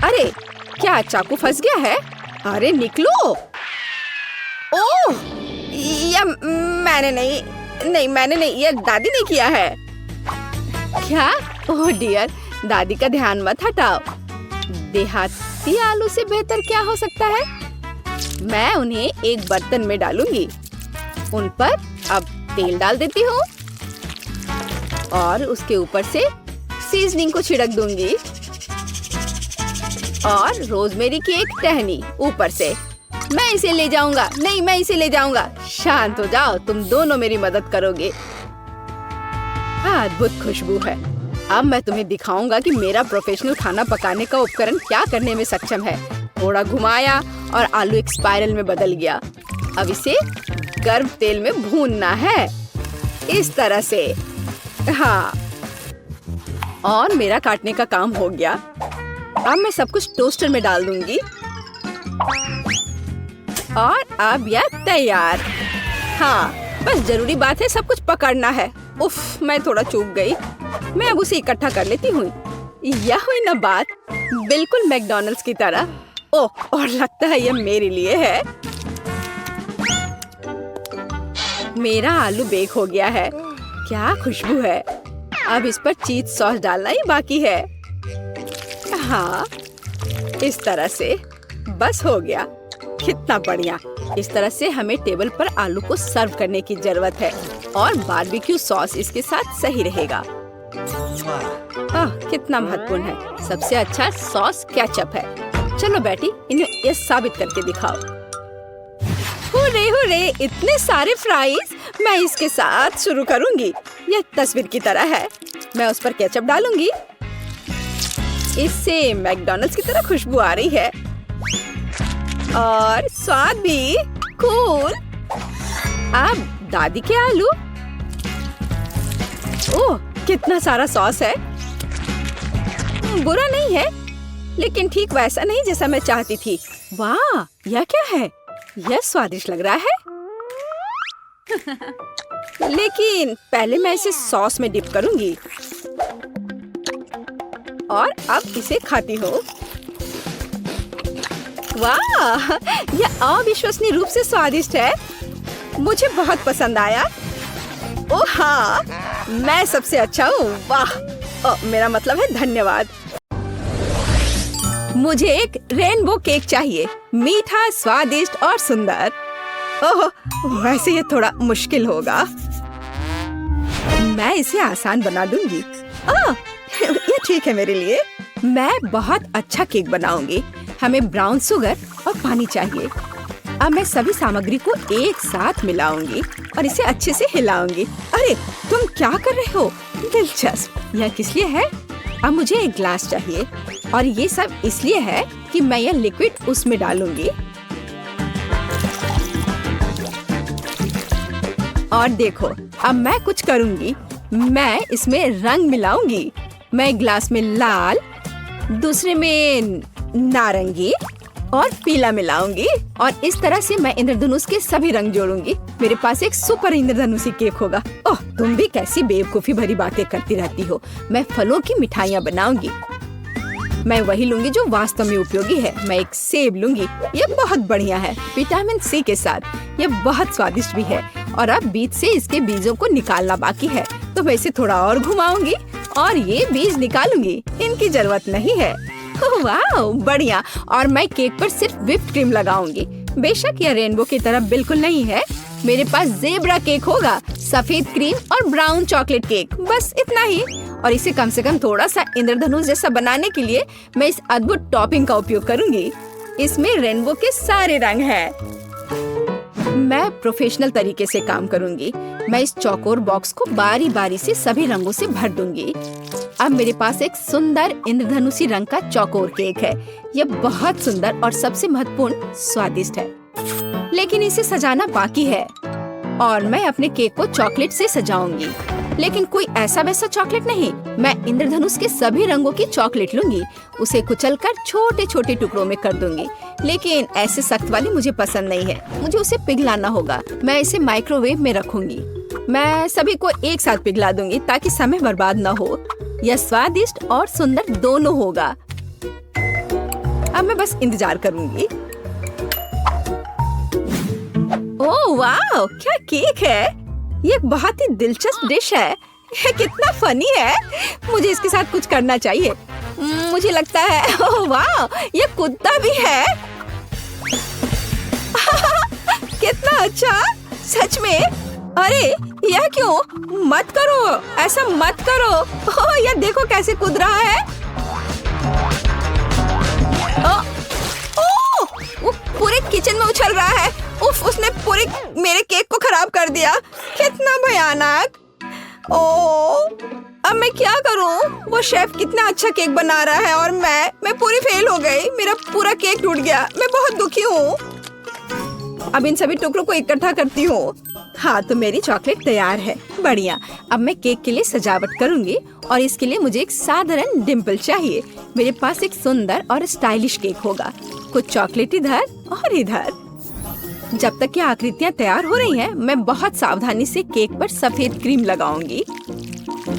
अरे, क्या चाकू फंस गया है? अरे निकलो। ओह, यह मैंने नहीं, यह दादी ने किया है। क्या? ओह डियर, दादी का ध्यान मत हटाओ। देहाती आलू से बेहतर क्या हो सकता है? मैं उन्हें एक बर्तन में डालूंगी। उन पर अब तेल डाल देती हूँ और उसके ऊपर से सीजनिंग को छिड़क दूंगी और रोजमेरी की एक टहनी ऊपर से। मैं इसे ले जाऊंगा। नहीं, मैं इसे ले जाऊंगा। शांत हो जाओ, तुम दोनों मेरी मदद करोगे। अद्भुत खुशबू है। अब मैं तुम्हें दिखाऊंगा कि मेरा प्रोफेशनल खाना पकाने का उपकरण क्या करने में सक्षम है। थोड़ा घुमाया और आलू एक स्पाइरल में बदल गया। अब इसे गर्म तेल में भूनना है, इस तरह से। हाँ, और मेरा काटने का काम हो गया। अब मैं सब कुछ टोस्टर में डाल दूंगी और अब यह तैयार। हाँ, बस जरूरी बात है सब कुछ पकड़ना है। उफ, मैं थोड़ा चूक गई। मैं अब उसे इकट्ठा कर लेती हूँ। यह हुई ना बात, बिल्कुल मैकडॉनल्ड्स की तरह। ओह, और लगता है यह मेरे लिए है। मेरा आलू बेक हो गया है। क्या खुशबू है। अब इस पर चीज सॉस डालना ही बाकी है। हाँ, इस तरह से बस हो गया। कितना बढ़िया। इस तरह से हमें टेबल पर आलू को सर्व करने की जरूरत है और बारबेक्यू सॉस इसके साथ सही रहेगा। कितना महत्वपूर्ण है। सबसे अच्छा सॉस केचप है। चलो बेटी, इन्हें ये साबित करके दिखाओ। हुर्रे हुर्रे, इतने सारे फ्राइज। मैं इसके साथ शुरू करूंगी। यह तस्वीर की तरह है। मैं उस पर केचप डालूंगी। इससे मैकडॉनल्ड्स की तरह खुशबू आ रही है और स्वाद भी कूल। अब दादी के आलू। ओह, कितना सारा सॉस है। बुरा नहीं है, लेकिन ठीक वैसा नहीं जैसा मैं चाहती थी। वाह, यह क्या है। यह स्वादिष्ट लग रहा है। लेकिन पहले मैं इसे सॉस में डिप करूंगी और अब इसे खाती हूँ। वाह, यह अविश्वसनीय रूप से स्वादिष्ट है। मुझे बहुत पसंद आया। ओह हाँ, मैं सबसे अच्छा हूँ। वाह, मेरा मतलब है धन्यवाद। मुझे एक रेनबो केक चाहिए, मीठा, स्वादिष्ट और सुंदर। ओह, वैसे ये थोड़ा मुश्किल होगा। मैं इसे आसान बना दूंगी। ये ठीक है मेरे लिए। मैं बहुत अच्छा केक बनाऊंगी। हमें ब्राउन शुगर और पानी चाहिए। अब मैं सभी सामग्री को एक साथ मिलाऊंगी और इसे अच्छे से हिलाऊंगी। अरे, तुम क्या कर रहे हो। दिलचस्प। यह किस लिए है। अब मुझे एक ग्लास चाहिए और ये सब इसलिए है कि मैं यह लिक्विड उसमें डालूंगी। और देखो, अब मैं कुछ करूंगी। मैं इसमें रंग मिलाऊंगी। मैं एक ग्लास में लाल, दूसरे में नारंगी और पीला मिलाऊंगी और इस तरह से मैं इंद्रधनुष के सभी रंग जोड़ूंगी। मेरे पास एक सुपर इंद्रधनुषी केक होगा। ओह, तुम भी कैसी बेवकूफी भरी बातें करती रहती हो। मैं फलों की मिठाइयाँ बनाऊंगी। मैं वही लूंगी जो वास्तव में उपयोगी है। मैं एक सेब लूंगी। ये बहुत बढ़िया है, विटामिन सी के साथ। ये बहुत स्वादिष्ट भी है। और अब बीज से इसके बीजों को निकालना बाकी है, तो मैं इसे थोड़ा और घुमाऊंगी और ये बीज निकालूंगी। इनकी जरूरत नहीं है। वाह, बढ़िया। और मैं केक पर सिर्फ व्हिप्ड क्रीम लगाऊंगी। बेशक यह रेनबो की तरह बिल्कुल नहीं है। मेरे पास ज़ेब्रा केक होगा, सफेद क्रीम और ब्राउन चॉकलेट केक, बस इतना ही। और इसे कम से कम थोड़ा सा इंद्रधनुष जैसा बनाने के लिए मैं इस अद्भुत टॉपिंग का उपयोग करूंगी। इसमें रेनबो के सारे रंग हैं। मैं प्रोफेशनल तरीके से काम करूंगी। मैं इस चौकोर बॉक्स को बारी बारी से सभी रंगों से भर दूंगी। अब मेरे पास एक सुंदर इंद्रधनुषी रंग का चौकोर केक है। यह बहुत सुंदर और सबसे महत्वपूर्ण स्वादिष्ट है, लेकिन इसे सजाना बाकी है। और मैं अपने केक को चॉकलेट से सजाऊंगी, लेकिन कोई ऐसा वैसा चॉकलेट नहीं। मैं इंद्रधनुष के सभी रंगों की चॉकलेट लूंगी, उसे कुचलकर छोटे छोटे टुकड़ों में कर दूंगी। लेकिन ऐसे सख्त वाली मुझे पसंद नहीं है, मुझे उसे पिघलाना होगा। मैं इसे माइक्रोवेव में रखूंगी। मैं सभी को एक साथ पिघला दूंगी ताकि समय बर्बाद न हो। यह स्वादिष्ट और सुंदर दोनों होगा। अब मैं बस इंतजार करूंगी। ओह वाह, क्या केक है। ये एक बहुत ही दिलचस्प डिश है। ये कितना फनी है। मुझे इसके साथ कुछ करना चाहिए। मुझे लगता है, ओह वाह, ये कुत्ता भी है। कितना अच्छा, सच में। अरे, यह क्यों? मत करो, ऐसा मत करो। ओह, यह देखो कैसे कूद रहा है। वो पूरे किचन में उछल रहा है। उफ, उसने पूरे मेरे केक को खराब कर दिया। कितना भयानक। ओह, अब मैं क्या करूं? वो शेफ कितना अच्छा केक बना रहा है और मैं पूरी फेल हो गई। मेरा पूरा केक टूट गया। मैं बहुत दुखी हूँ। अब इन सभी टुकड़ों को इकट्ठा करती हूँ। हाँ, तो मेरी चॉकलेट तैयार है। बढ़िया। अब मैं केक के लिए सजावट करूंगी और इसके लिए मुझे एक साधारण डिम्पल चाहिए। मेरे पास एक सुंदर और स्टाइलिश केक होगा। कुछ चॉकलेट इधर और इधर। जब तक कि आकृतियाँ तैयार हो रही हैं, मैं बहुत सावधानी से केक पर सफेद क्रीम लगाऊंगी।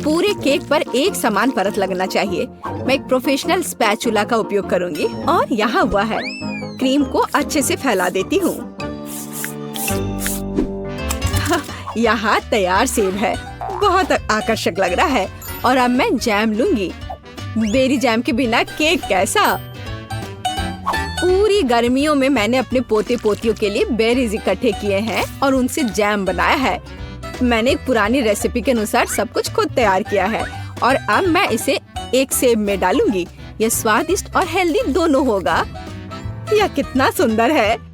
पूरे केक पर एक समान परत लगना चाहिए। मैं एक प्रोफेशनल स्पैचुला का उपयोग करूंगी और यहाँ हुआ है। क्रीम को अच्छे से फैला देती हूँ। यहाँ तैयार सेब है, बहुत आकर्षक लग रहा है। और अब मैं जैम लूंगी। बेरी जैम के बिना केक कैसा? पूरी गर्मियों में मैंने अपने पोते पोतियों के लिए बेरीज इकट्ठे किए हैं और उनसे जैम बनाया है। मैंने एक पुरानी रेसिपी के अनुसार सब कुछ खुद तैयार किया है और अब मैं इसे एक सेब में डालूंगी। यह स्वादिष्ट और हेल्दी दोनों होगा। यह कितना सुंदर है।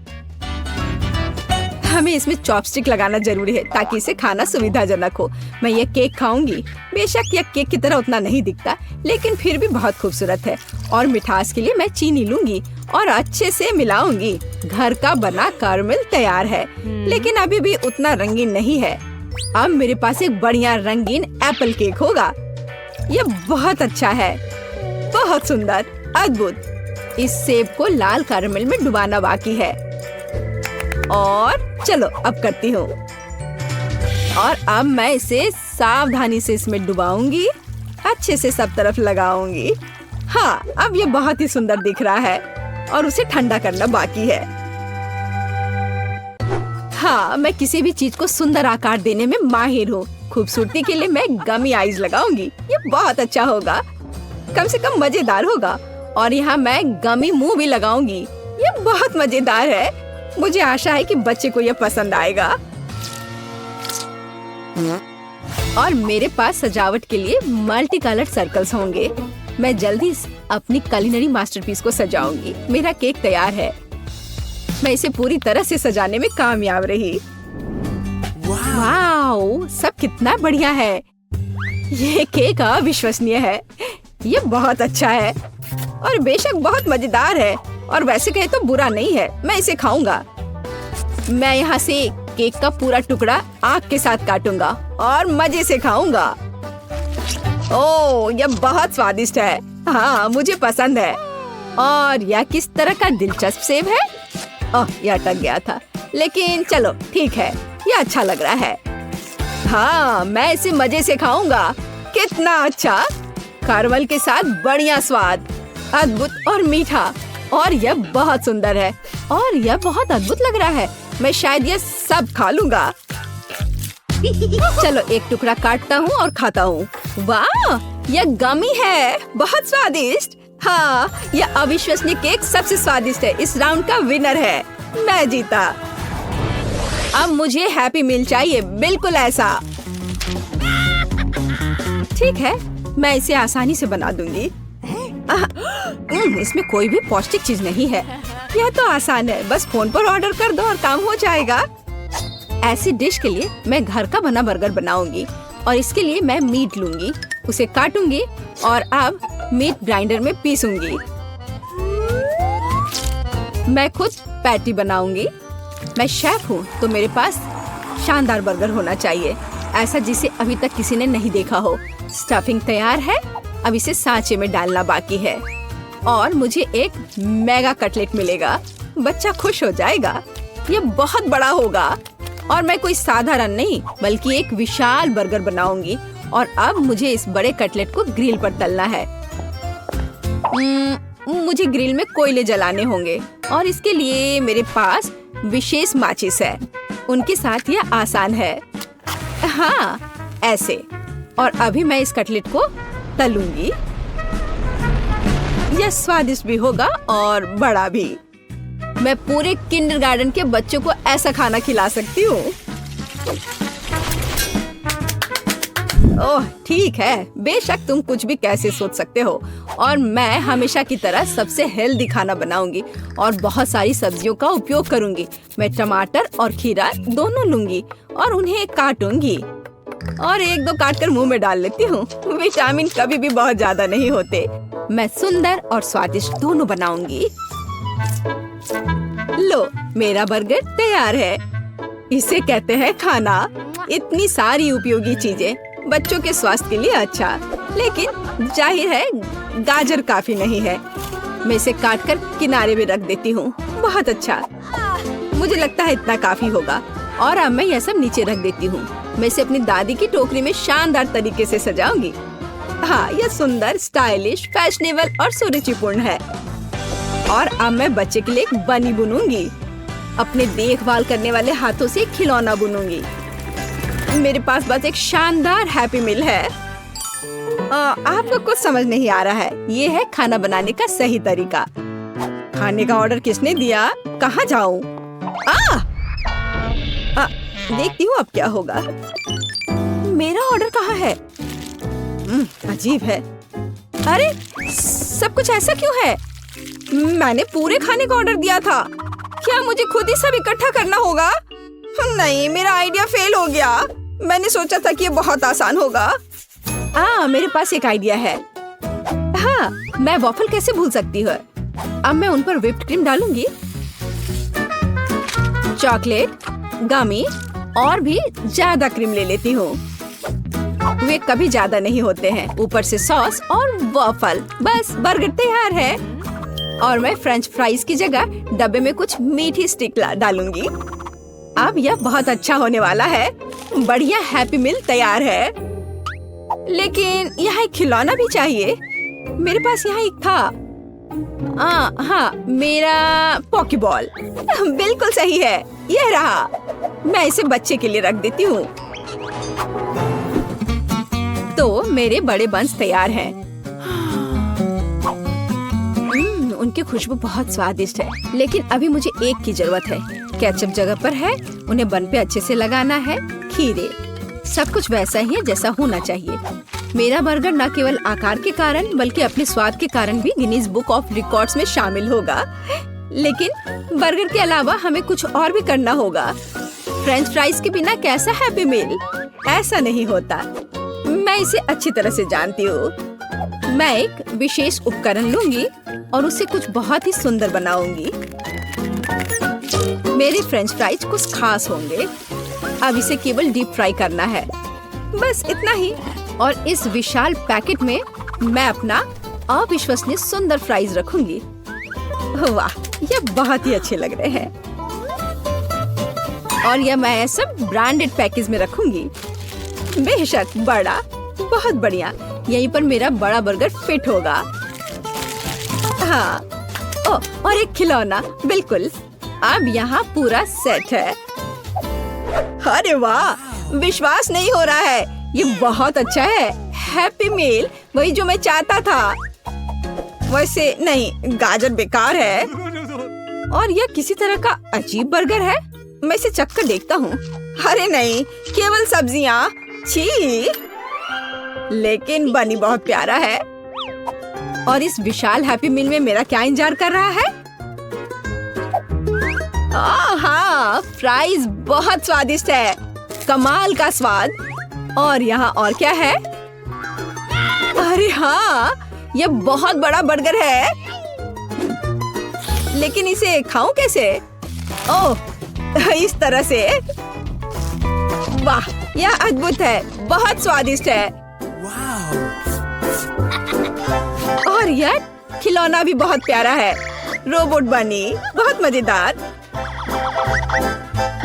हमें इसमें चॉपस्टिक लगाना जरूरी है ताकि इसे खाना सुविधाजनक हो। मैं ये केक खाऊंगी। बेशक यह केक की तरह उतना नहीं दिखता, लेकिन फिर भी बहुत खूबसूरत है। और मिठास के लिए मैं चीनी लूंगी और अच्छे से मिलाऊंगी। घर का बना कैरमेल तैयार है, लेकिन अभी भी उतना रंगीन नहीं है। अब मेरे पास एक बढ़िया रंगीन एप्पल केक होगा। यह बहुत अच्छा है, बहुत सुंदर, अद्भुत। इस सेब को लाल कैरमेल में डुबाना बाकी है। और चलो अब करती हूँ। और अब मैं इसे सावधानी से इसमें डुबाऊंगी, अच्छे से सब तरफ लगाऊंगी। हाँ, अब ये बहुत ही सुंदर दिख रहा है और उसे ठंडा करना बाकी है। हाँ, मैं किसी भी चीज को सुंदर आकार देने में माहिर हूँ। खूबसूरती के लिए मैं गमी आईज लगाऊंगी। ये बहुत अच्छा होगा, कम से कम मजेदार होगा। और यहाँ मैं गमी मुंह भी लगाऊंगी। ये बहुत मजेदार है। मुझे आशा है कि बच्चे को यह पसंद आएगा। और मेरे पास सजावट के लिए मल्टी कलर्ड सर्कल्स होंगे। मैं जल्दी अपनी कुलिनरी मास्टरपीस को सजाऊंगी। मेरा केक तैयार है। मैं इसे पूरी तरह से सजाने में कामयाब रही। वाओ, सब कितना बढ़िया है। ये केक अविश्वसनीय है। ये बहुत अच्छा है और बेशक बहुत मजेदार है। और वैसे कहे तो बुरा नहीं है। मैं इसे खाऊंगा। मैं यहाँ से केक का पूरा टुकड़ा आग के साथ काटूंगा और मजे से खाऊंगा। ओह, यह बहुत स्वादिष्ट है। हाँ, मुझे पसंद है। और यह किस तरह का दिलचस्प सेब है? ओह, यह अटक गया था, लेकिन चलो ठीक है, यह अच्छा लग रहा है। हाँ, मैं इसे मजे से खाऊंगा। कितना अच्छा, कैरमेल के साथ बढ़िया स्वाद, अद्भुत और मीठा। और यह बहुत सुंदर है और यह बहुत अद्भुत लग रहा है। मैं शायद यह सब खा लूंगा। चलो एक टुकड़ा काटता हूँ और खाता हूँ। वाह, यह गमी है, बहुत स्वादिष्ट। हाँ, यह अविश्वसनीय केक सबसे स्वादिष्ट है। इस राउंड का विनर है। मैं जीता। अब मुझे हैप्पी मील चाहिए, बिल्कुल ऐसा। ठीक है, मैं इसे आसानी से बना दूंगी। इसमें कोई भी पौष्टिक चीज नहीं है। यह तो आसान है, बस फोन पर ऑर्डर कर दो और काम हो जाएगा। ऐसी डिश के लिए मैं घर का बना बर्गर बनाऊंगी और इसके लिए मैं मीट लूंगी, उसे काटूंगी और अब मीट ग्राइंडर में पीसूंगी। मैं खुद पैटी बनाऊंगी। मैं शेफ हूँ तो मेरे पास शानदार बर्गर होना चाहिए, ऐसा जिसे अभी तक किसी ने नहीं देखा हो। स्टफिंग तैयार है, अब इसे सांचे में डालना बाकी है और मुझे एक मेगा कटलेट मिलेगा। बच्चा खुश हो जाएगा। ये बहुत बड़ा होगा और मैं कोई साधारण नहीं बल्कि एक विशाल बर्गर बनाऊंगी। और अब मुझे इस बड़े कटलेट को ग्रिल पर तलना है। मुझे ग्रिल में कोयले जलाने होंगे और इसके लिए मेरे पास विशेष माचिस है। उनके साथ यह आसान है। हाँ, ऐसे। और अभी मैं इस कटलेट को तलूंगी। यह स्वादिष्ट भी होगा और बड़ा भी। मैं पूरे किंडरगार्टन के बच्चों को ऐसा खाना खिला सकती हूँ। ओह, ठीक है, बेशक तुम कुछ भी कैसे सोच सकते हो। और मैं हमेशा की तरह सबसे हेल्दी खाना बनाऊंगी और बहुत सारी सब्जियों का उपयोग करूंगी। मैं टमाटर और खीरा दोनों लूंगी और उन्हें काटूंगी और एक दो काट कर मुंह में डाल लेती हूँ। विटामिन कभी भी बहुत ज्यादा नहीं होते। मैं सुंदर और स्वादिष्ट दोनों बनाऊंगी। लो, मेरा बर्गर तैयार है। इसे कहते हैं खाना। इतनी सारी उपयोगी चीजें, बच्चों के स्वास्थ्य के लिए अच्छा, लेकिन जाहिर है गाजर काफी नहीं है। मैं इसे काट कर किनारे में रख देती हूँ। बहुत अच्छा। मुझे लगता है इतना काफी होगा। और अब मैं यह सब नीचे रख देती हूँ। मैं इसे अपनी दादी की टोकरी में शानदार तरीके से सजाऊंगी। हाँ, यह सुंदर, स्टाइलिश, फैशनेबल और सुरुचिपूर्ण है। और अब मैं बच्चे के लिए एक बनी बुनूंगी। अपने देखभाल करने वाले हाथों से एक खिलौना बुनूंगी। मेरे पास बस एक शानदार हैप्पी मील है। आपको कुछ समझ नहीं आ रहा है। ये है खाना बनाने का सही तरीका। खाने का ऑर्डर किसने दिया? कहाँ जाऊँ? देखती हूँ अब क्या होगा। मेरा ऑर्डर कहाँ है? अजीब है। अरे, सब कुछ ऐसा क्यों है? मैंने पूरे खाने का ऑर्डर दिया था। क्या मुझे खुद ही सब इकट्ठा करना होगा? नहीं, मेरा आइडिया फेल हो गया। मैंने सोचा था कि ये बहुत आसान होगा। मेरे पास एक आइडिया है। हाँ, मैं वॉफल कैसे भूल सकती हूँ। अब मैं उन पर व्हिप्ड क्रीम डालूंगी, चॉकलेट, गमी और भी ज्यादा क्रीम ले लेती हूँ। वे कभी ज्यादा नहीं होते हैं। ऊपर से सॉस और वॉफल, बस बर्गर तैयार है। और मैं फ्रेंच फ्राइज की जगह डब्बे में कुछ मीठी स्टिक डालूंगी। अब यह बहुत अच्छा होने वाला है। बढ़िया हैप्पी मील तैयार है। लेकिन यहाँ एक खिलौना भी चाहिए। मेरे पास यहाँ एक था। हाँ, मेरा पॉकीबॉल। बिल्कुल सही है, यह रहा। मैं इसे बच्चे के लिए रख देती हूँ। तो मेरे बड़े बंस तैयार हैं। उनकी खुशबू बहुत स्वादिष्ट है। लेकिन अभी मुझे एक की जरूरत है। केचप जगह पर है, उन्हें बन पे अच्छे से लगाना है। खीरे, सब कुछ वैसा ही है जैसा होना चाहिए। मेरा बर्गर न केवल आकार के कारण बल्कि अपने स्वाद के कारण भी गिनीज बुक ऑफ रिकॉर्ड्स में शामिल होगा। लेकिन बर्गर के अलावा हमें कुछ और भी करना होगा। फ्रेंच फ्राइज के बिना कैसा हैप्पी मील? ऐसा नहीं होता। मैं इसे अच्छी तरह से जानती हूँ। मैं एक विशेष उपकरण लूंगी और उसे कुछ बहुत ही सुंदर बनाऊंगी। मेरे फ्रेंच फ्राइज कुछ खास होंगे। अब इसे केवल डीप फ्राई करना है, बस इतना ही। और इस विशाल पैकेट में मैं अपना अविश्वसनीय सुंदर फ्राइज रखूंगी। वाह, ये बहुत ही अच्छे लग रहे हैं। और यह मैं सब ब्रांडेड पैकेज में रखूंगी। बेशक बड़ा, बहुत बढ़िया। यहीं पर मेरा बड़ा बर्गर फिट होगा। हाँ, और एक खिलौना, बिल्कुल। अब यहाँ पूरा सेट है। अरे वाह, विश्वास नहीं हो रहा है। ये बहुत अच्छा है। हैप्पी मील, वही जो मैं चाहता था। वैसे नहीं, गाजर बेकार है। और यह किसी तरह का अजीब बर्गर है। मैं इसे चखकर देखता हूँ। अरे नहीं, केवल सब्जियाँ। छी। लेकिन बनी बहुत प्यारा है। और इस विशाल हैप्पी मील में मेरा क्या इंतजार कर रहा है? हाँ, फ्राइज बहुत स्वादिष्ट है। कमाल का स्वाद। और यहाँ और क्या है? अरे हाँ, यह बहुत बड़ा बर्गर है। लेकिन इसे खाऊं कैसे? ओह, इस तरह से। वाह, यह अद्भुत है, बहुत स्वादिष्ट है। और यह खिलौना भी बहुत प्यारा है। रोबोट बनी, बहुत मजेदार।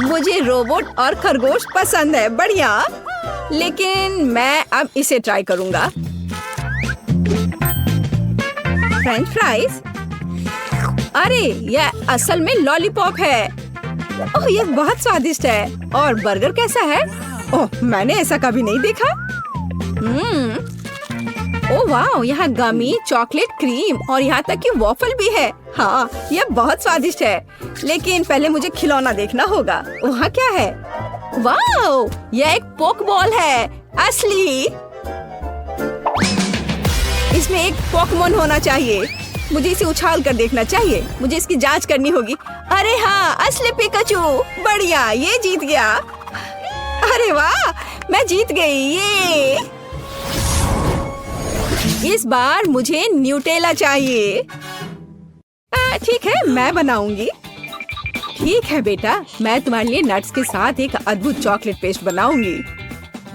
मुझे रोबोट और खरगोश पसंद है। बढ़िया। लेकिन मैं अब इसे ट्राई करूंगा। French fries. अरे, यह असल में लॉलीपॉप है। ओह, यह बहुत स्वादिष्ट है। और बर्गर कैसा है? ओह, मैंने ऐसा कभी नहीं देखा। ओह वाह, यहाँ गमी, चॉकलेट, क्रीम और यहाँ तक कि वॉफल भी है। हाँ, यह बहुत स्वादिष्ट है। लेकिन पहले मुझे खिलौना देखना होगा। वहाँ क्या है? वाह, यह एक पोक बॉल है, असली। इसमें एक पोकेमोन होना चाहिए। मुझे इसे उछाल कर देखना चाहिए। मुझे इसकी जांच करनी होगी। अरे हाँ, असली पिकाचू। बढ़िया, ये जीत गया। अरे वाह, मैं जीत गई। ये इस बार मुझे न्यूटेला चाहिए। ठीक है, मैं बनाऊंगी। ठीक है बेटा, मैं तुम्हारे लिए नट्स के साथ एक अद्भुत चॉकलेट पेस्ट बनाऊंगी।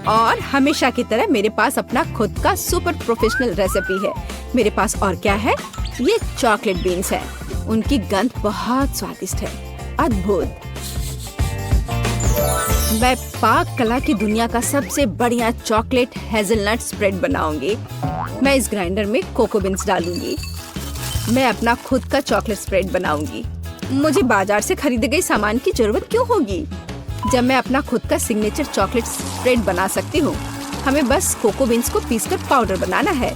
और हमेशा की तरह मेरे पास अपना खुद का सुपर प्रोफेशनल रेसिपी है। मेरे पास और क्या है? ये चॉकलेट बीन्स है। उनकी गंध बहुत स्वादिष्ट है। अद्भुत। मैं पाक कला की दुनिया का सबसे बढ़िया चॉकलेट हेजलनट स्प्रेड बनाऊंगी। मैं इस ग्राइंडर में कोको बीन्स डालूंगी। मैं अपना खुद का चॉकलेट स्प्रेड बनाऊंगी। मुझे बाजार से खरीदे गए सामान की जरूरत क्यों होगी जब मैं अपना खुद का सिग्नेचर चॉकलेट स्प्रेड बना सकती हूँ। हमें बस कोको बीन्स को पीसकर पाउडर बनाना है।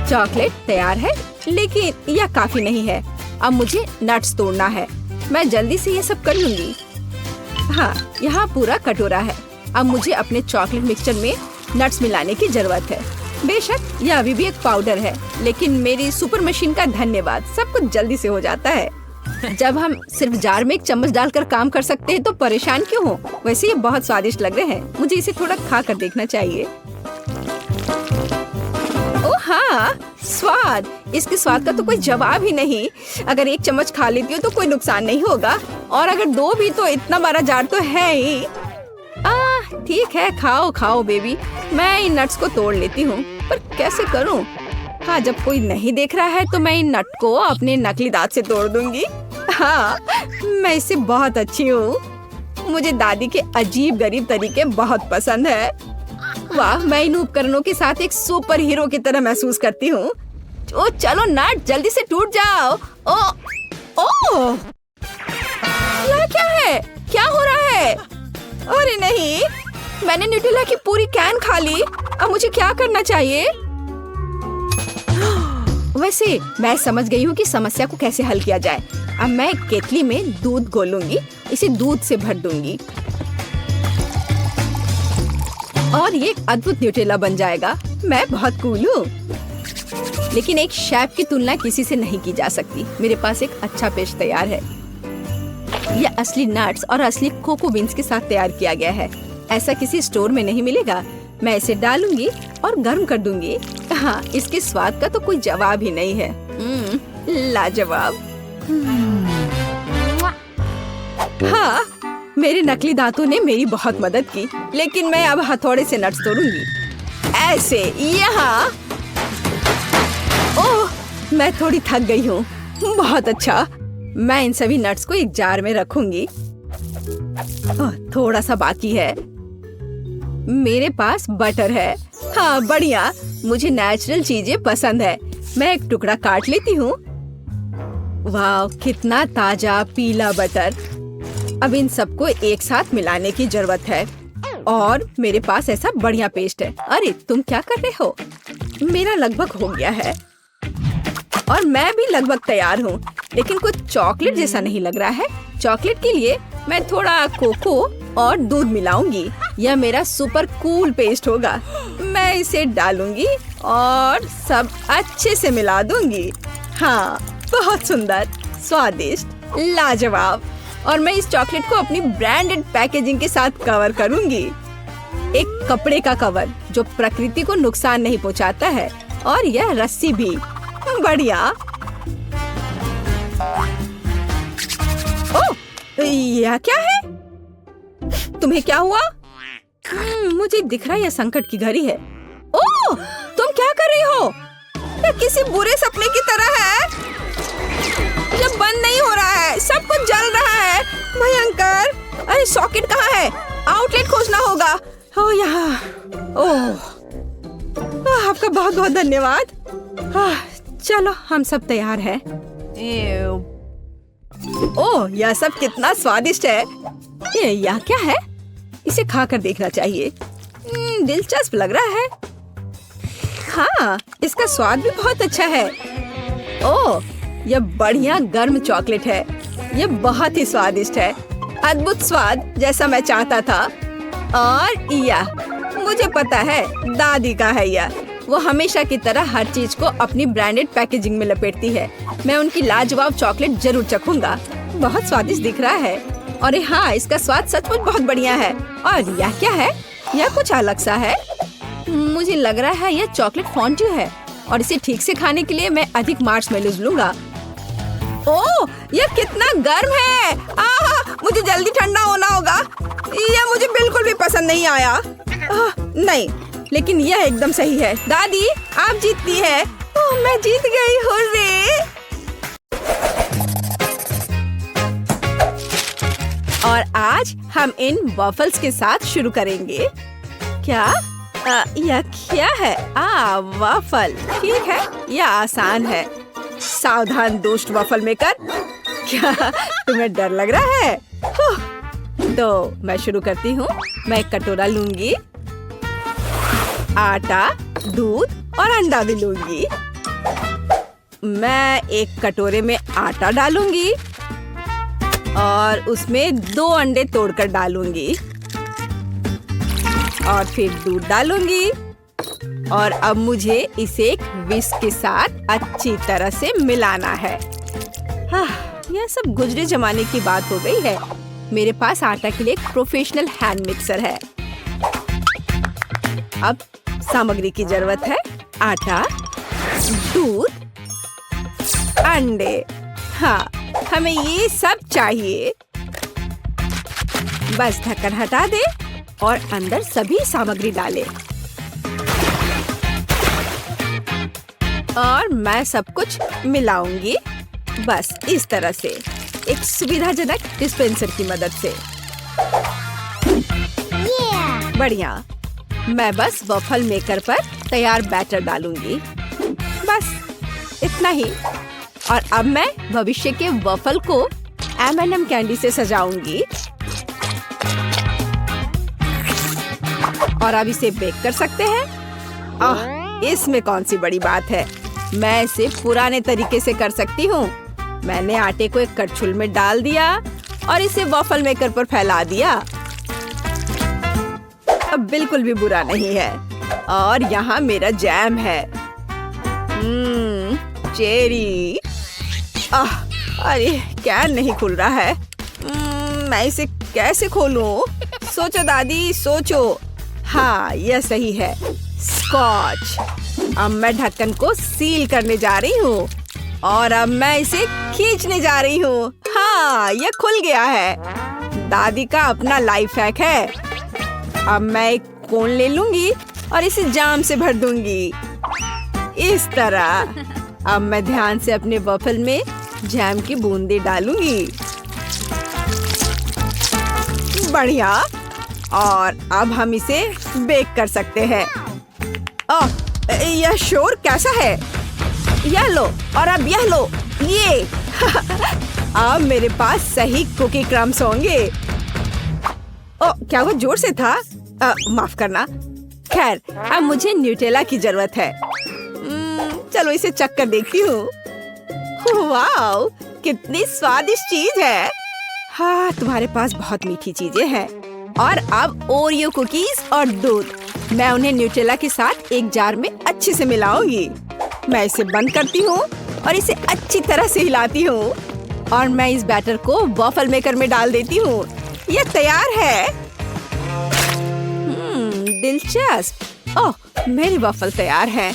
चॉकलेट तैयार है, लेकिन यह काफी नहीं है। अब मुझे नट्स तोड़ना है। मैं जल्दी से ये सब कर लूंगी। हाँ, यहाँ पूरा कटोरा है। अब मुझे अपने चॉकलेट मिक्सचर में नट्स मिलाने की जरूरत है। बेशक यह अभी भी एक पाउडर है, लेकिन मेरी सुपर मशीन का धन्यवाद, सब कुछ जल्दी से हो जाता है। जब हम सिर्फ जार में एक चम्मच डालकर काम कर सकते हैं तो परेशान क्यों हो? वैसे ये बहुत स्वादिष्ट लग रहे हैं। मुझे इसे थोड़ा खा कर देखना चाहिए। ओह हाँ, स्वाद, इसके स्वाद का तो कोई जवाब ही नहीं। अगर एक चम्मच खा लेती हो तो कोई नुकसान नहीं होगा, और अगर दो भी तो इतना बड़ा जार तो है ही। ठीक है, खाओ खाओ बेबी। मैं इन नट्स को तोड़ लेती हूँ, पर कैसे करूँ? हाँ, जब कोई नहीं देख रहा है तो मैं इन नट को अपने नकली दांत से तोड़ दूंगी। हाँ, मैं इससे बहुत अच्छी हूँ। मुझे दादी के अजीब गरीब तरीके बहुत पसंद है। वाह, मैं इन उपकरणों के साथ एक सुपर हीरो की तरह महसूस करती हूँ। ओ चलो नट, जल्दी से टूट जाओ। ओ क्या है? क्या हो रहा है? अरे नहीं, मैंने न्यूटेला की पूरी कैन खा ली। अब मुझे क्या करना चाहिए? वैसे मैं समझ गई हूँ कि समस्या को कैसे हल किया जाए। अब मैं एक केतली में दूध घोलूंगी, इसे दूध से भर दूंगी और ये एक अद्भुत न्यूटेला बन जाएगा। मैं बहुत कूल हूँ, लेकिन एक शेफ की तुलना किसी से नहीं की जा सकती। मेरे पास एक अच्छा पेस्ट तैयार है। यह असली नट्स और असली कोको बीन्स के साथ तैयार किया गया है। ऐसा किसी स्टोर में नहीं मिलेगा। मैं इसे डालूंगी और गर्म कर दूंगी। हाँ, इसके स्वाद का तो कोई जवाब ही नहीं है। लाजवाब। हाँ, मेरे नकली दांतों ने मेरी बहुत मदद की, लेकिन मैं अब हथौड़े से नट्स तोड़ूंगी। ऐसे यहाँ। ओह, मैं थोड़ी थक गई हूँ। बहुत अच्छा। मैं इन सभी नट्स को एक जार में रखूंगी। थोड़ा सा बाकी है। मेरे पास बटर है। हाँ, बढ़िया। मुझे नेचुरल चीजें पसंद है। मैं एक टुकड़ा काट लेती हूँ। वाह, कितना ताजा पीला बटर। अब इन सबको एक साथ मिलाने की जरूरत है, और मेरे पास ऐसा बढ़िया पेस्ट है। अरे तुम क्या कर रहे हो? मेरा लगभग हो गया है और मैं भी लगभग तैयार हूँ, लेकिन कुछ चॉकलेट जैसा नहीं लग रहा है। चॉकलेट के लिए मैं थोड़ा कोको और दूध मिलाऊंगी। यह मेरा सुपर कूल पेस्ट होगा। मैं इसे डालूंगी और सब अच्छे से मिला दूंगी। हाँ, बहुत सुंदर, स्वादिष्ट, लाजवाब। और मैं इस चॉकलेट को अपनी ब्रांडेड पैकेजिंग के साथ कवर करूंगी। एक कपड़े का कवर जो प्रकृति को नुकसान नहीं पहुंचाता है, और यह रस्सी भी। बढ़िया। ओह, यह क्या है? तुम्हें क्या हुआ? मुझे दिख रहा है यह संकट की घड़ी है। ओह, तुम क्या कर रही हो? यह किसी बुरे सपने की तरह है। यह बंद नहीं हो रहा है, सब कुछ जल रहा है। भयंकर। अरे सॉकेट कहाँ है? आउटलेट खोजना होगा। ओह, यहाँ। ओह, आपका बहुत बहुत धन्यवाद। चलो, हम सब तैयार हैं। ओह, यह सब कितना स्वादिष्ट है। यह क्या है? इसे खाकर देखना चाहिए। दिलचस्प लग रहा है। हाँ, इसका स्वाद भी बहुत अच्छा है। ओह, यह बढ़िया गर्म चॉकलेट है। यह बहुत ही स्वादिष्ट है। अद्भुत स्वाद, जैसा मैं चाहता था। और यह मुझे पता है, दादी का है यह। वो हमेशा की तरह हर चीज को अपनी ब्रांडेड पैकेजिंग में लपेटती है। मैं उनकी लाजवाब चॉकलेट जरूर चखूंगा। बहुत स्वादिष्ट दिख रहा है। और हाँ, इसका स्वाद सचमुच बहुत बढ़िया है। और यह क्या है? यह कुछ अलग सा है। मुझे लग रहा है यह चॉकलेट फॉन्ड्यू है, और इसे ठीक से खाने के लिए मैं अधिक मार्शमेलोज लूंगा। ओह, यह कितना गर्म है। मुझे जल्दी ठंडा होना होगा। यह मुझे बिल्कुल भी पसंद नहीं आया। नहीं, लेकिन यह एकदम सही है। दादी, आप जीतती है। ओह, मैं जीत गई। हुर्रे। और आज हम इन वॉफल्स के साथ शुरू करेंगे। क्या यह क्या है? वॉफल। ठीक है, यह आसान है। सावधान दोस्त वॉफल मेकर। क्या तुम्हें डर लग रहा है? तो मैं शुरू करती हूँ। मैं एक कटोरा लूंगी, आटा, दूध और अंडा भी लूंगी। मैं एक कटोरे में आटा डालूंगी और उसमें 2 अंडे तोड़कर डालूंगी और फिर दूध डालूंगी। और अब मुझे इसे एक विस्क के साथ अच्छी तरह से मिलाना है। यह सब गुजरे जमाने की बात हो गई है। मेरे पास आटा के लिए एक प्रोफेशनल हैंड मिक्सर है। अब सामग्री की जरूरत है। आटा, दूध, अंडे। हाँ, हमें ये सब चाहिए। बस ढक्कन हटा दे और अंदर सभी सामग्री डाले। और मैं सब कुछ मिलाऊंगी, बस इस तरह से, एक सुविधाजनक डिस्पेंसर की मदद से। बढ़िया। मैं बस वॉफल मेकर पर तैयार बैटर डालूंगी, बस इतना ही। और अब मैं भविष्य के वॉफल को M&M कैंडी से सजाऊंगी। और अब इसे बेक कर सकते हैं। इसमें कौन सी बड़ी बात है। मैं इसे पुराने तरीके से कर सकती हूँ। मैंने आटे को एक कड़छुल में डाल दिया और इसे वॉफल मेकर पर फैला दिया। अब बिल्कुल भी बुरा नहीं है। और यहाँ मेरा जैम है। चेरी। अरे कैन नहीं खुल रहा है। मैं इसे कैसे खोलूं? सोचो दादी, सोचो। हाँ, यह सही है, स्कॉच। अब मैं ढक्कन को सील करने जा रही हूँ और अब मैं इसे खींचने जा रही हूँ। हाँ, यह खुल गया है। दादी का अपना लाइफ हैक है। अब मैं एक कोन ले लूंगी और इसे जाम से भर दूंगी, इस तरह। अब मैं ध्यान से अपने वॉफल में जैम की बूंदें डालूंगी। बढ़िया। और अब हम इसे बेक कर सकते हैं। यह शोर कैसा है? यह लो और अब यह लो, ये। अब मेरे पास सही कुकी क्रम्स होंगे। क्या वो जोर से था? माफ करना। खैर, अब मुझे न्यूटेला की जरूरत है। चलो इसे चख कर देखती हूँ। वाओ, कितनी स्वादिष्ट चीज है। हाँ, तुम्हारे पास बहुत मीठी चीजें हैं। और अब ओरियो कुकीज और दूध। मैं उन्हें न्यूटेला के साथ एक जार में अच्छे से मिलाऊंगी। मैं इसे बंद करती हूँ और इसे अच्छी तरह से हिलाती हूँ। और मैं इस बैटर को वॉफल मेकर में डाल देती हूँ। यह तैयार है। दिलचस्प। ओह, मेरी वॉफल तैयार है।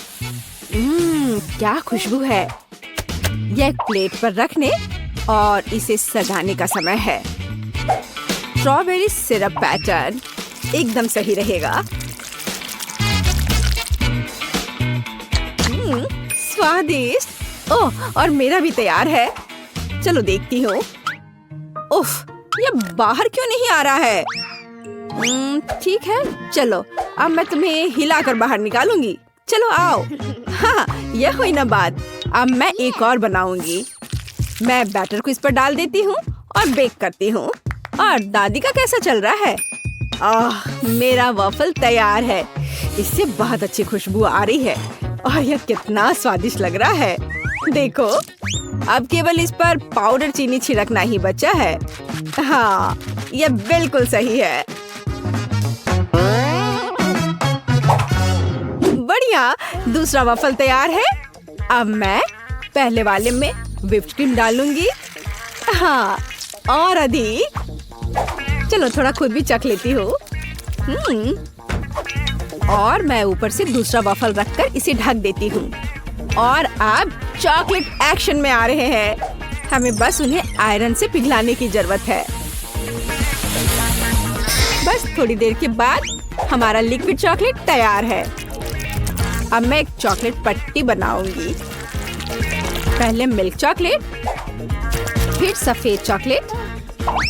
क्या खुशबू है। यह एक प्लेट पर रखने और इसे सजाने का समय है। स्ट्रॉबेरी सिरप पैटर्न एकदम सही रहेगा। स्वादिष्ट। ओह, और मेरा भी तैयार है। चलो देखती हूँ। उफ, ये बाहर क्यों नहीं आ रहा है? ठीक है, चलो अब मैं तुम्हें हिलाकर बाहर निकालूंगी। चलो आओ। हाँ, यह हुई ना बात। अब मैं एक और बनाऊंगी। मैं बैटर को इस पर डाल देती हूँ और बेक करती हूँ। और दादी का कैसा चल रहा है? मेरा वॉफल तैयार है। इससे बहुत अच्छी खुशबू आ रही है और यह कितना स्वादिष्ट लग रहा है। देखो, अब केवल इस पर पाउडर चीनी छिड़कना ही बचा है। हाँ, यह बिल्कुल सही है। बढ़िया, दूसरा वॉफल तैयार है। अब मैं पहले वाले में व्हिप्ड क्रीम डालूंगी। हाँ, और अधिक। चलो थोड़ा खुद भी चख लेती हूँ। और मैं ऊपर से दूसरा वॉफल रखकर इसे ढक देती हूँ। और अब चॉकलेट एक्शन में आ रहे हैं। हमें बस उन्हें आयरन से पिघलाने की जरूरत है। बस थोड़ी देर के बाद हमारा लिक्विड चॉकलेट तैयार है। अब मैं एक चॉकलेट पट्टी बनाऊंगी। पहले मिल्क चॉकलेट, फिर सफेद चॉकलेट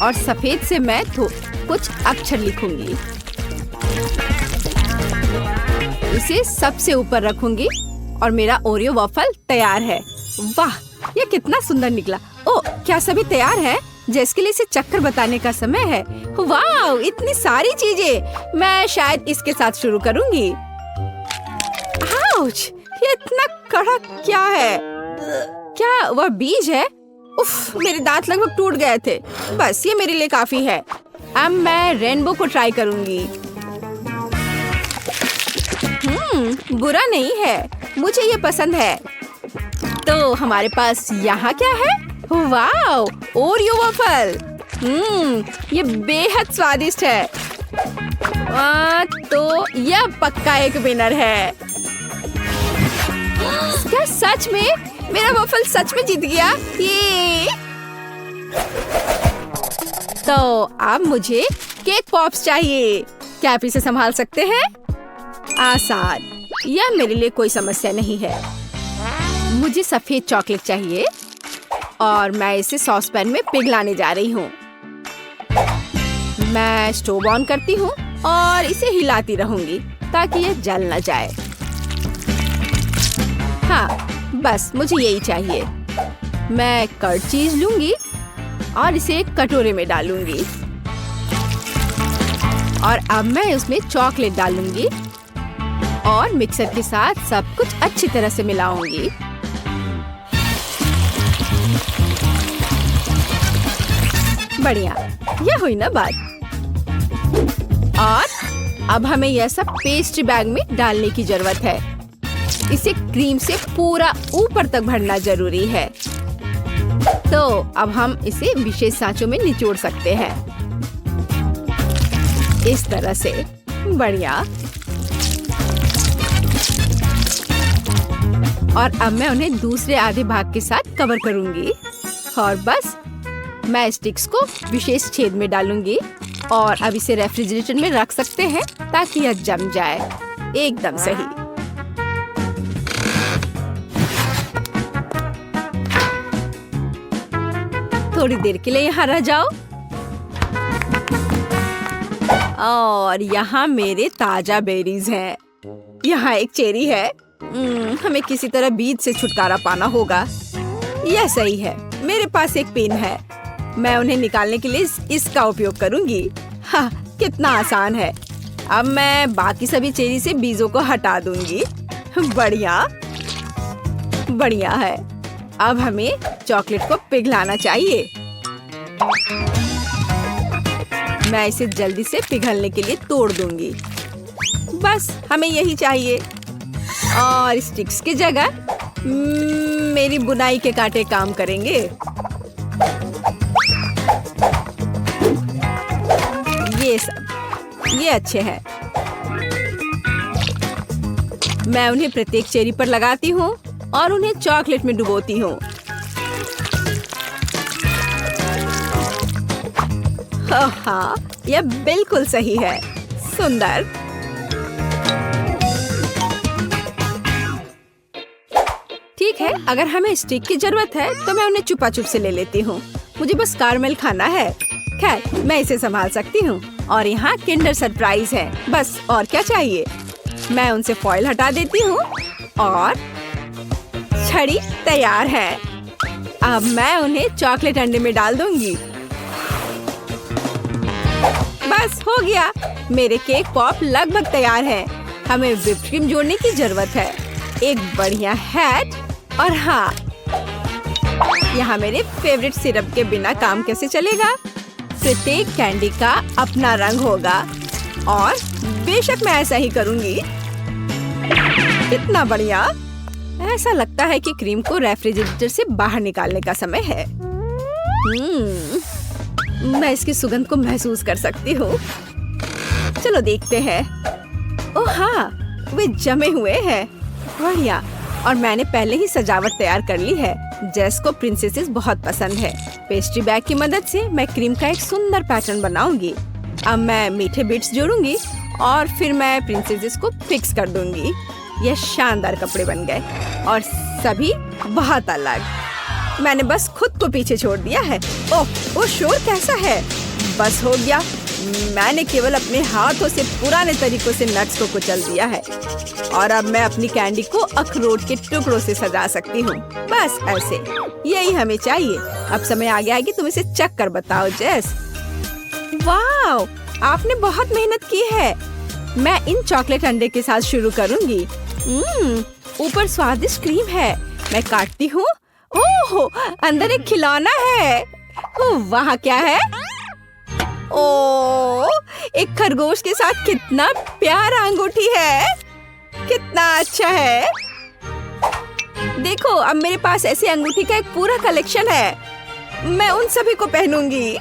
और सफेद से मैं कुछ अक्षर लिखूंगी। इसे सबसे ऊपर रखूंगी और मेरा ओरियो वॉफल तैयार है। वाह, ये कितना सुंदर निकला। ओ, क्या सभी तैयार है? जिसके लिए इसे चक्कर बताने का समय है। वाह, इतनी सारी चीजें। मैं शायद इसके साथ शुरू करूंगी। आउच, ये इतना कड़क क्या है? क्या वह बीज है? उफ, मेरे दांत लगभग टूट गए थे। बस ये मेरे लिए काफी है। अब मैं रेनबो को ट्राई करूंगी। बुरा नहीं है, मुझे ये पसंद है। तो हमारे पास यहाँ क्या है? Wow, Oreo waffle. ये बेहद स्वादिष्ट है। तो यह पक्का एक विनर है। क्या सच में? मेरा वॉफल सच में जीत गया। ये तो अब मुझे केक पॉप्स चाहिए। क्या आप इसे संभाल सकते हैं? आसान, यह मेरे लिए कोई समस्या नहीं है। मुझे सफेद चॉकलेट चाहिए और मैं इसे सॉस पैन में पिघलाने जा रही हूँ। मैं स्टोव ऑन करती हूँ और इसे हिलाती रहूंगी ताकि यह जल न जाए। हाँ, बस मुझे यही चाहिए। मैं कर्ड चीज लूंगी और इसे एक कटोरे में डालूंगी और अब मैं उसमें चॉकलेट डालूंगी और मिक्सर के साथ सब कुछ अच्छी तरह से मिलाऊंगी। बढ़िया, यह हुई ना बात। और अब हमें यह सब पेस्ट्री बैग में डालने की जरूरत है। इसे क्रीम से पूरा ऊपर तक भरना जरूरी है। तो अब हम इसे विशेष सांचों में निचोड़ सकते हैं, इस तरह से। बढ़िया। और अब मैं उन्हें दूसरे आधे भाग के साथ कवर करूंगी और बस मैं स्टिक्स को विशेष छेद में डालूंगी और अब इसे रेफ्रिजरेटर में रख सकते हैं ताकि यह जम जाए। एकदम सही। थोड़ी देर के लिए यहाँ रह जाओ। और यहाँ मेरे ताजा बेरीज हैं। यहाँ एक चेरी है। हमें किसी तरह बीज से छुटकारा पाना होगा। यह सही है। मेरे पास एक पेन है। मैं उन्हें निकालने के लिए इसका उपयोग करूंगी। हाँ, कितना आसान है। अब मैं बाकी सभी चेरी से बीजों को हटा दूंगी। बढ़िया, बढ़िया है। अब हमें चॉकलेट को पिघलाना चाहिए। मैं इसे जल्दी से पिघलने के लिए तोड़ दूंगी। बस हमें यही चाहिए। और स्टिक्स की जगह मेरी बुनाई के कांटे काम करेंगे। ये अच्छे हैं। मैं उन्हें प्रत्येक चेरी पर लगाती हूँ और उन्हें चॉकलेट में डुबोती हूँ। हाँ, यह बिल्कुल सही है। सुंदर। ठीक है, अगर हमें स्टिक की जरूरत है तो मैं उन्हें छुपा छुप से ले लेती हूँ। मुझे बस कारमेल खाना है। खैर, मैं इसे संभाल सकती हूँ। और यहाँ किंडर सरप्राइज है। बस और क्या चाहिए। मैं उनसे फॉइल हटा देती हूँ और छड़ी तैयार है। अब मैं उन्हें चॉकलेट अंडे में डाल दूंगी। बस हो गया। मेरे केक पॉप लगभग तैयार है। हमें व्हिप्ड क्रीम जोड़ने की जरूरत है, एक बढ़िया हैट और हाँ, यहाँ मेरे फेवरेट सिरप के बिना काम कैसे चलेगा। प्रत्येक कैंडी का अपना रंग होगा और बेशक मैं ऐसा ही करूँगी। कितना बढ़िया। ऐसा लगता है कि क्रीम को रेफ्रिजरेटर से बाहर निकालने का समय है। मैं इसकी सुगंध को महसूस कर सकती हूँ। चलो देखते हैं। ओह हाँ, वे जमे हुए हैं। बढ़िया। और मैंने पहले ही सजावट तैयार कर ली है। जेस को प्रिंसेसेस बहुत पसंद है। पेस्ट्री बैग की मदद से मैं क्रीम का एक सुंदर पैटर्न बनाऊंगी। अब मैं मीठे बिट्स जोड़ूंगी और फिर मैं प्रिंसेसेस को फिक्स कर दूंगी। यह शानदार कपड़े बन गए और सभी बहुत अलग। मैंने बस खुद को पीछे छोड़ दिया है। ओह, वो शोर कैसा है? बस हो गया। मैंने केवल अपने हाथों से पुराने तरीकों से नट्स को कुचल दिया है और अब मैं अपनी कैंडी को अखरोट के टुकड़ों से सजा सकती हूँ। बस ऐसे, यही हमें चाहिए। अब समय आ गया है कि तुम इसे चख कर बताओ जेस। वाह, आपने बहुत मेहनत की है। मैं इन चॉकलेट अंडे के साथ शुरू करूँगी। ऊपर स्वादिष्ट क्रीम है। मैं काटती हूँ। ओह, अंदर एक खिलौना है। वहाँ क्या है? ओह, एक खरगोश के साथ कितना प्यारा अंगूठी है। कितना अच्छा है। देखो, अब मेरे पास ऐसी अंगूठी का एक पूरा कलेक्शन है। मैं उन सभी को पहनूंगी।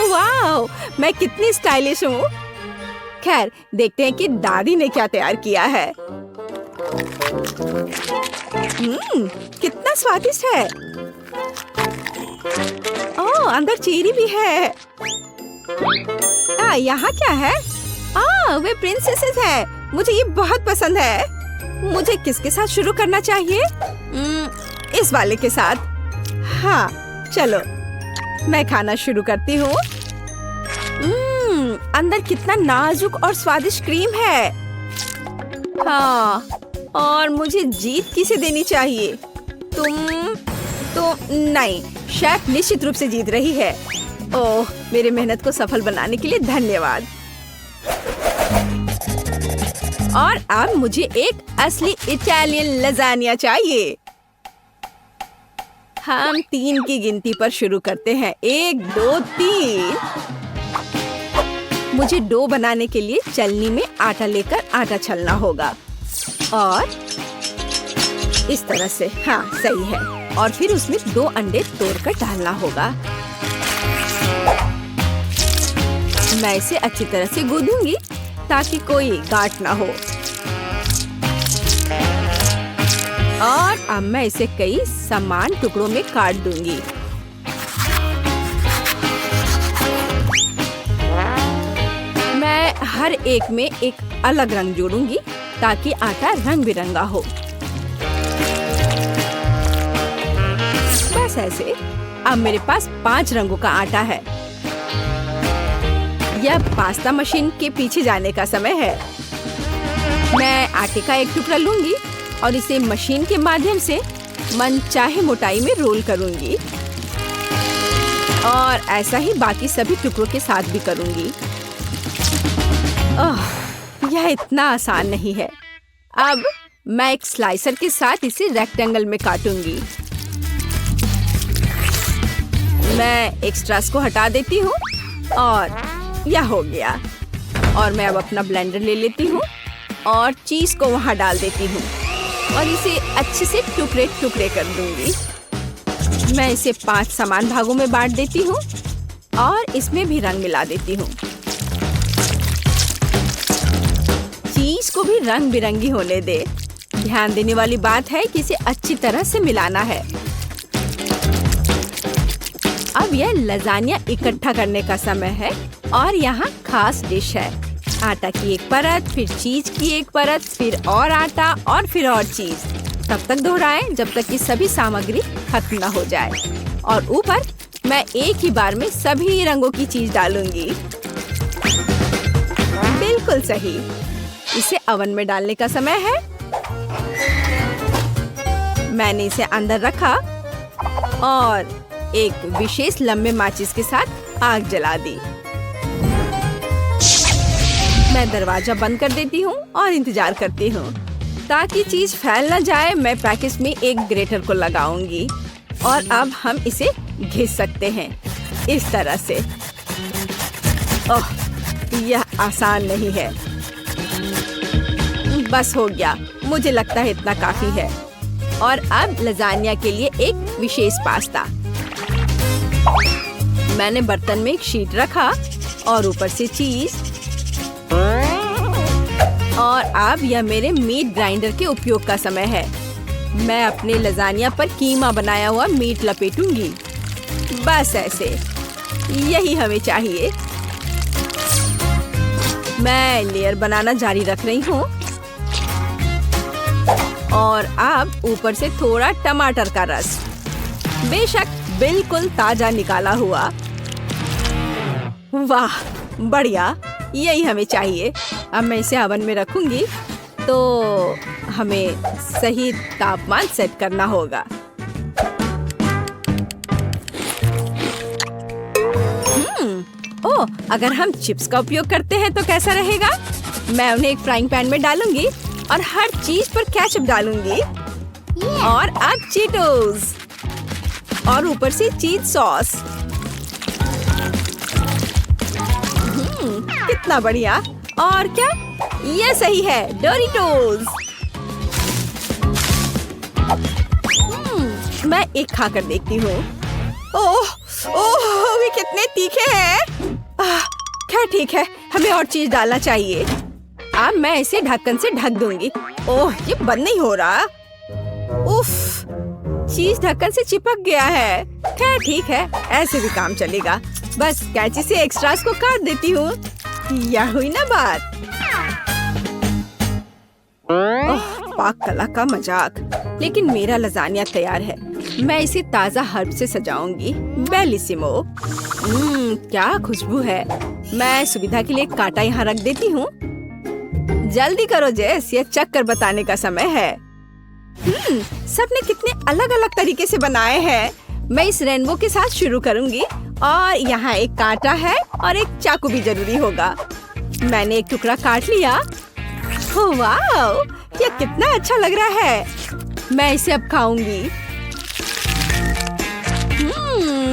वाह, मैं कितनी स्टाइलिश हूँ। खैर, देखते हैं कि दादी ने क्या तैयार किया है। कितना स्वादिष्ट है। ओह, अंदर चेरी भी है। यहाँ क्या है? वे प्रिंसेसेस है। मुझे ये बहुत पसंद है। मुझे किसके साथ शुरू करना चाहिए? इस वाले के साथ। हाँ, चलो मैं खाना शुरू करती हूँ। अंदर कितना नाजुक और स्वादिष्ट क्रीम है। हाँ, और मुझे जीत किसे देनी चाहिए? तुम तो नहीं, शेफ निश्चित रूप से जीत रही है। ओह, मेरी मेहनत को सफल बनाने के लिए धन्यवाद। और अब मुझे एक असली इटालियन लजानिया चाहिए। हम 3 की गिनती पर शुरू करते हैं। 1, 2, 3। मुझे डो बनाने के लिए चलनी में आटा लेकर आटा छलना होगा और इस तरह से। हाँ, सही है। और फिर उसमें 2 अंडे तोड़कर डालना होगा। मैं इसे अच्छी तरह से गूंदूंगी ताकि कोई गांठ ना हो। और अब मैं इसे कई समान टुकड़ों में काट दूंगी। मैं हर एक में एक अलग रंग जोड़ूंगी ताकि आटा रंग बिरंगा हो। बस ऐसे। अब मेरे पास 5 रंगों का आटा है। यह पास्ता मशीन के पीछे जाने का समय है। मैं आटे का एक टुकड़ा लूंगी और इसे मशीन के माध्यम से मनचाहे मोटाई में रोल करूंगी और ऐसा ही बाकी सभी टुकड़ों के साथ भी करूंगी। यह इतना आसान नहीं है। अब मैं एक स्लाइसर के साथ इसे रेक्टेंगल में काटूंगी। मैं एक्स्ट्रास को हटा देती हूँ और यह हो गया। और मैं अब अपना ब्लेंडर ले लेती हूँ और चीज को वहाँ डाल देती हूँ और इसे अच्छे से टुकड़े टुकड़े कर दूंगी। मैं इसे 5 समान भागों में बांट देती हूँ और इसमें भी रंग मिला देती हूँ। चीज को भी रंग बिरंगी होने दे। ध्यान देने वाली बात है कि इसे अच्छी तरह से मिलाना है। अब यह लजानिया इकट्ठा करने का समय है और यहाँ खास डिश है। आटा की एक परत, फिर चीज की एक परत, फिर और आटा और फिर और चीज। तब तक दोहराएं जब तक कि सभी सामग्री खत्म न हो जाए। और ऊपर मैं एक ही बार में सभी रंगों की चीज डालूंगी। बिल्कुल सही। इसे ओवन में डालने का समय है। मैंने इसे अंदर रखा और एक विशेष लंबे माचिस के साथ आग जला दी। मैं दरवाजा बंद कर देती हूँ और इंतजार करती हूँ ताकि चीज फैल न जाए। मैं पैकेज में एक ग्रेटर को लगाऊंगी और अब हम इसे घिस सकते हैं इस तरह से। ओह, यह आसान नहीं है। बस हो गया। मुझे लगता है इतना काफी है। और अब लजानिया के लिए एक विशेष पास्ता। मैंने बर्तन में एक शीट रखा और ऊपर से चीज। और अब यह मेरे मीट ग्राइंडर के उपयोग का समय है। मैं अपने लजानिया पर कीमा बनाया हुआ मीट लपेटूंगी। बस ऐसे। यही हमें चाहिए। मैं लेयर बनाना जारी रख रही हूँ और अब ऊपर से थोड़ा टमाटर का रस, बेशक बिल्कुल ताजा निकाला हुआ। वाह, बढ़िया, यही हमें चाहिए। अब मैं इसे ओवन में रखूंगी, तो हमें सही तापमान सेट करना होगा। ओह, अगर हम चिप्स का उपयोग करते हैं तो कैसा रहेगा? मैं उन्हें एक फ्राइंग पैन में डालूंगी और हर चीज पर केचप डालूंगी। और अब चीटोस और ऊपर से चीज सॉस। कितना बढ़िया। और क्या, ये सही है, डोरिटोस। मैं एक खाकर देखती हूँ। ओह ओह, वे कितने तीखे हैं। खैर ठीक है, हमें और चीज डालना चाहिए। अब मैं इसे ढक्कन से ढक दूंगी। ओह, ये बंद नहीं हो रहा। उफ, चीज ढक्कन से चिपक गया है। खैर ठीक है, ऐसे भी काम चलेगा। बस कैंची से एक्स्ट्रास को काट देती हूँ। यह हुई ना बात। ओह, पाक कला का मजाक। लेकिन मेरा लजानिया तैयार है। मैं इसे ताजा हर्ब से सजाऊंगी। बेलिसिमो। क्या खुशबू है। मैं सुविधा के लिए कांटा यहाँ रख देती हूँ। जल्दी करो जेस, ये चख कर बताने का समय है। सबने कितने अलग अलग तरीके से बनाए हैं। मैं इस रेनबो के साथ शुरू करूंगी और यहाँ एक कांटा है और एक चाकू भी जरूरी होगा। मैंने एक टुकड़ा काट लिया। वाह, ये कितना अच्छा लग रहा है। मैं इसे अब खाऊंगी।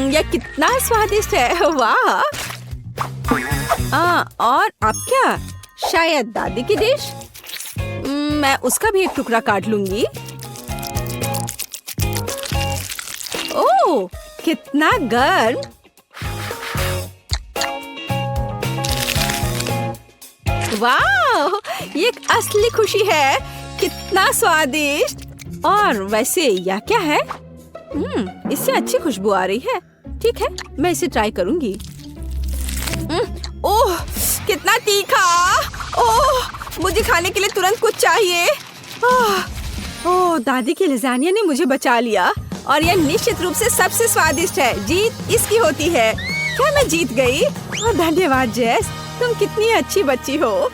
यह कितना स्वादिष्ट है। वाह। और अब क्या, शायद दादी की डिश। मैं उसका भी एक टुकड़ा काट लूंगी। ओह, कितना गर्म। वाह, ये एक असली खुशी है। कितना स्वादिष्ट। और वैसे यह क्या है? इससे अच्छी खुशबू आ रही है। ठीक है, मैं इसे ट्राई करूंगी। ओह, कितना तीखा। ओह, मुझे खाने के लिए तुरंत कुछ चाहिए। ओह, दादी की लजानिया ने मुझे बचा लिया और यह निश्चित रूप से सबसे स्वादिष्ट है। जीत इसकी होती है। क्या मैं जीत गई? धन्यवाद जेस, तुम कितनी अच्छी बच्ची हो।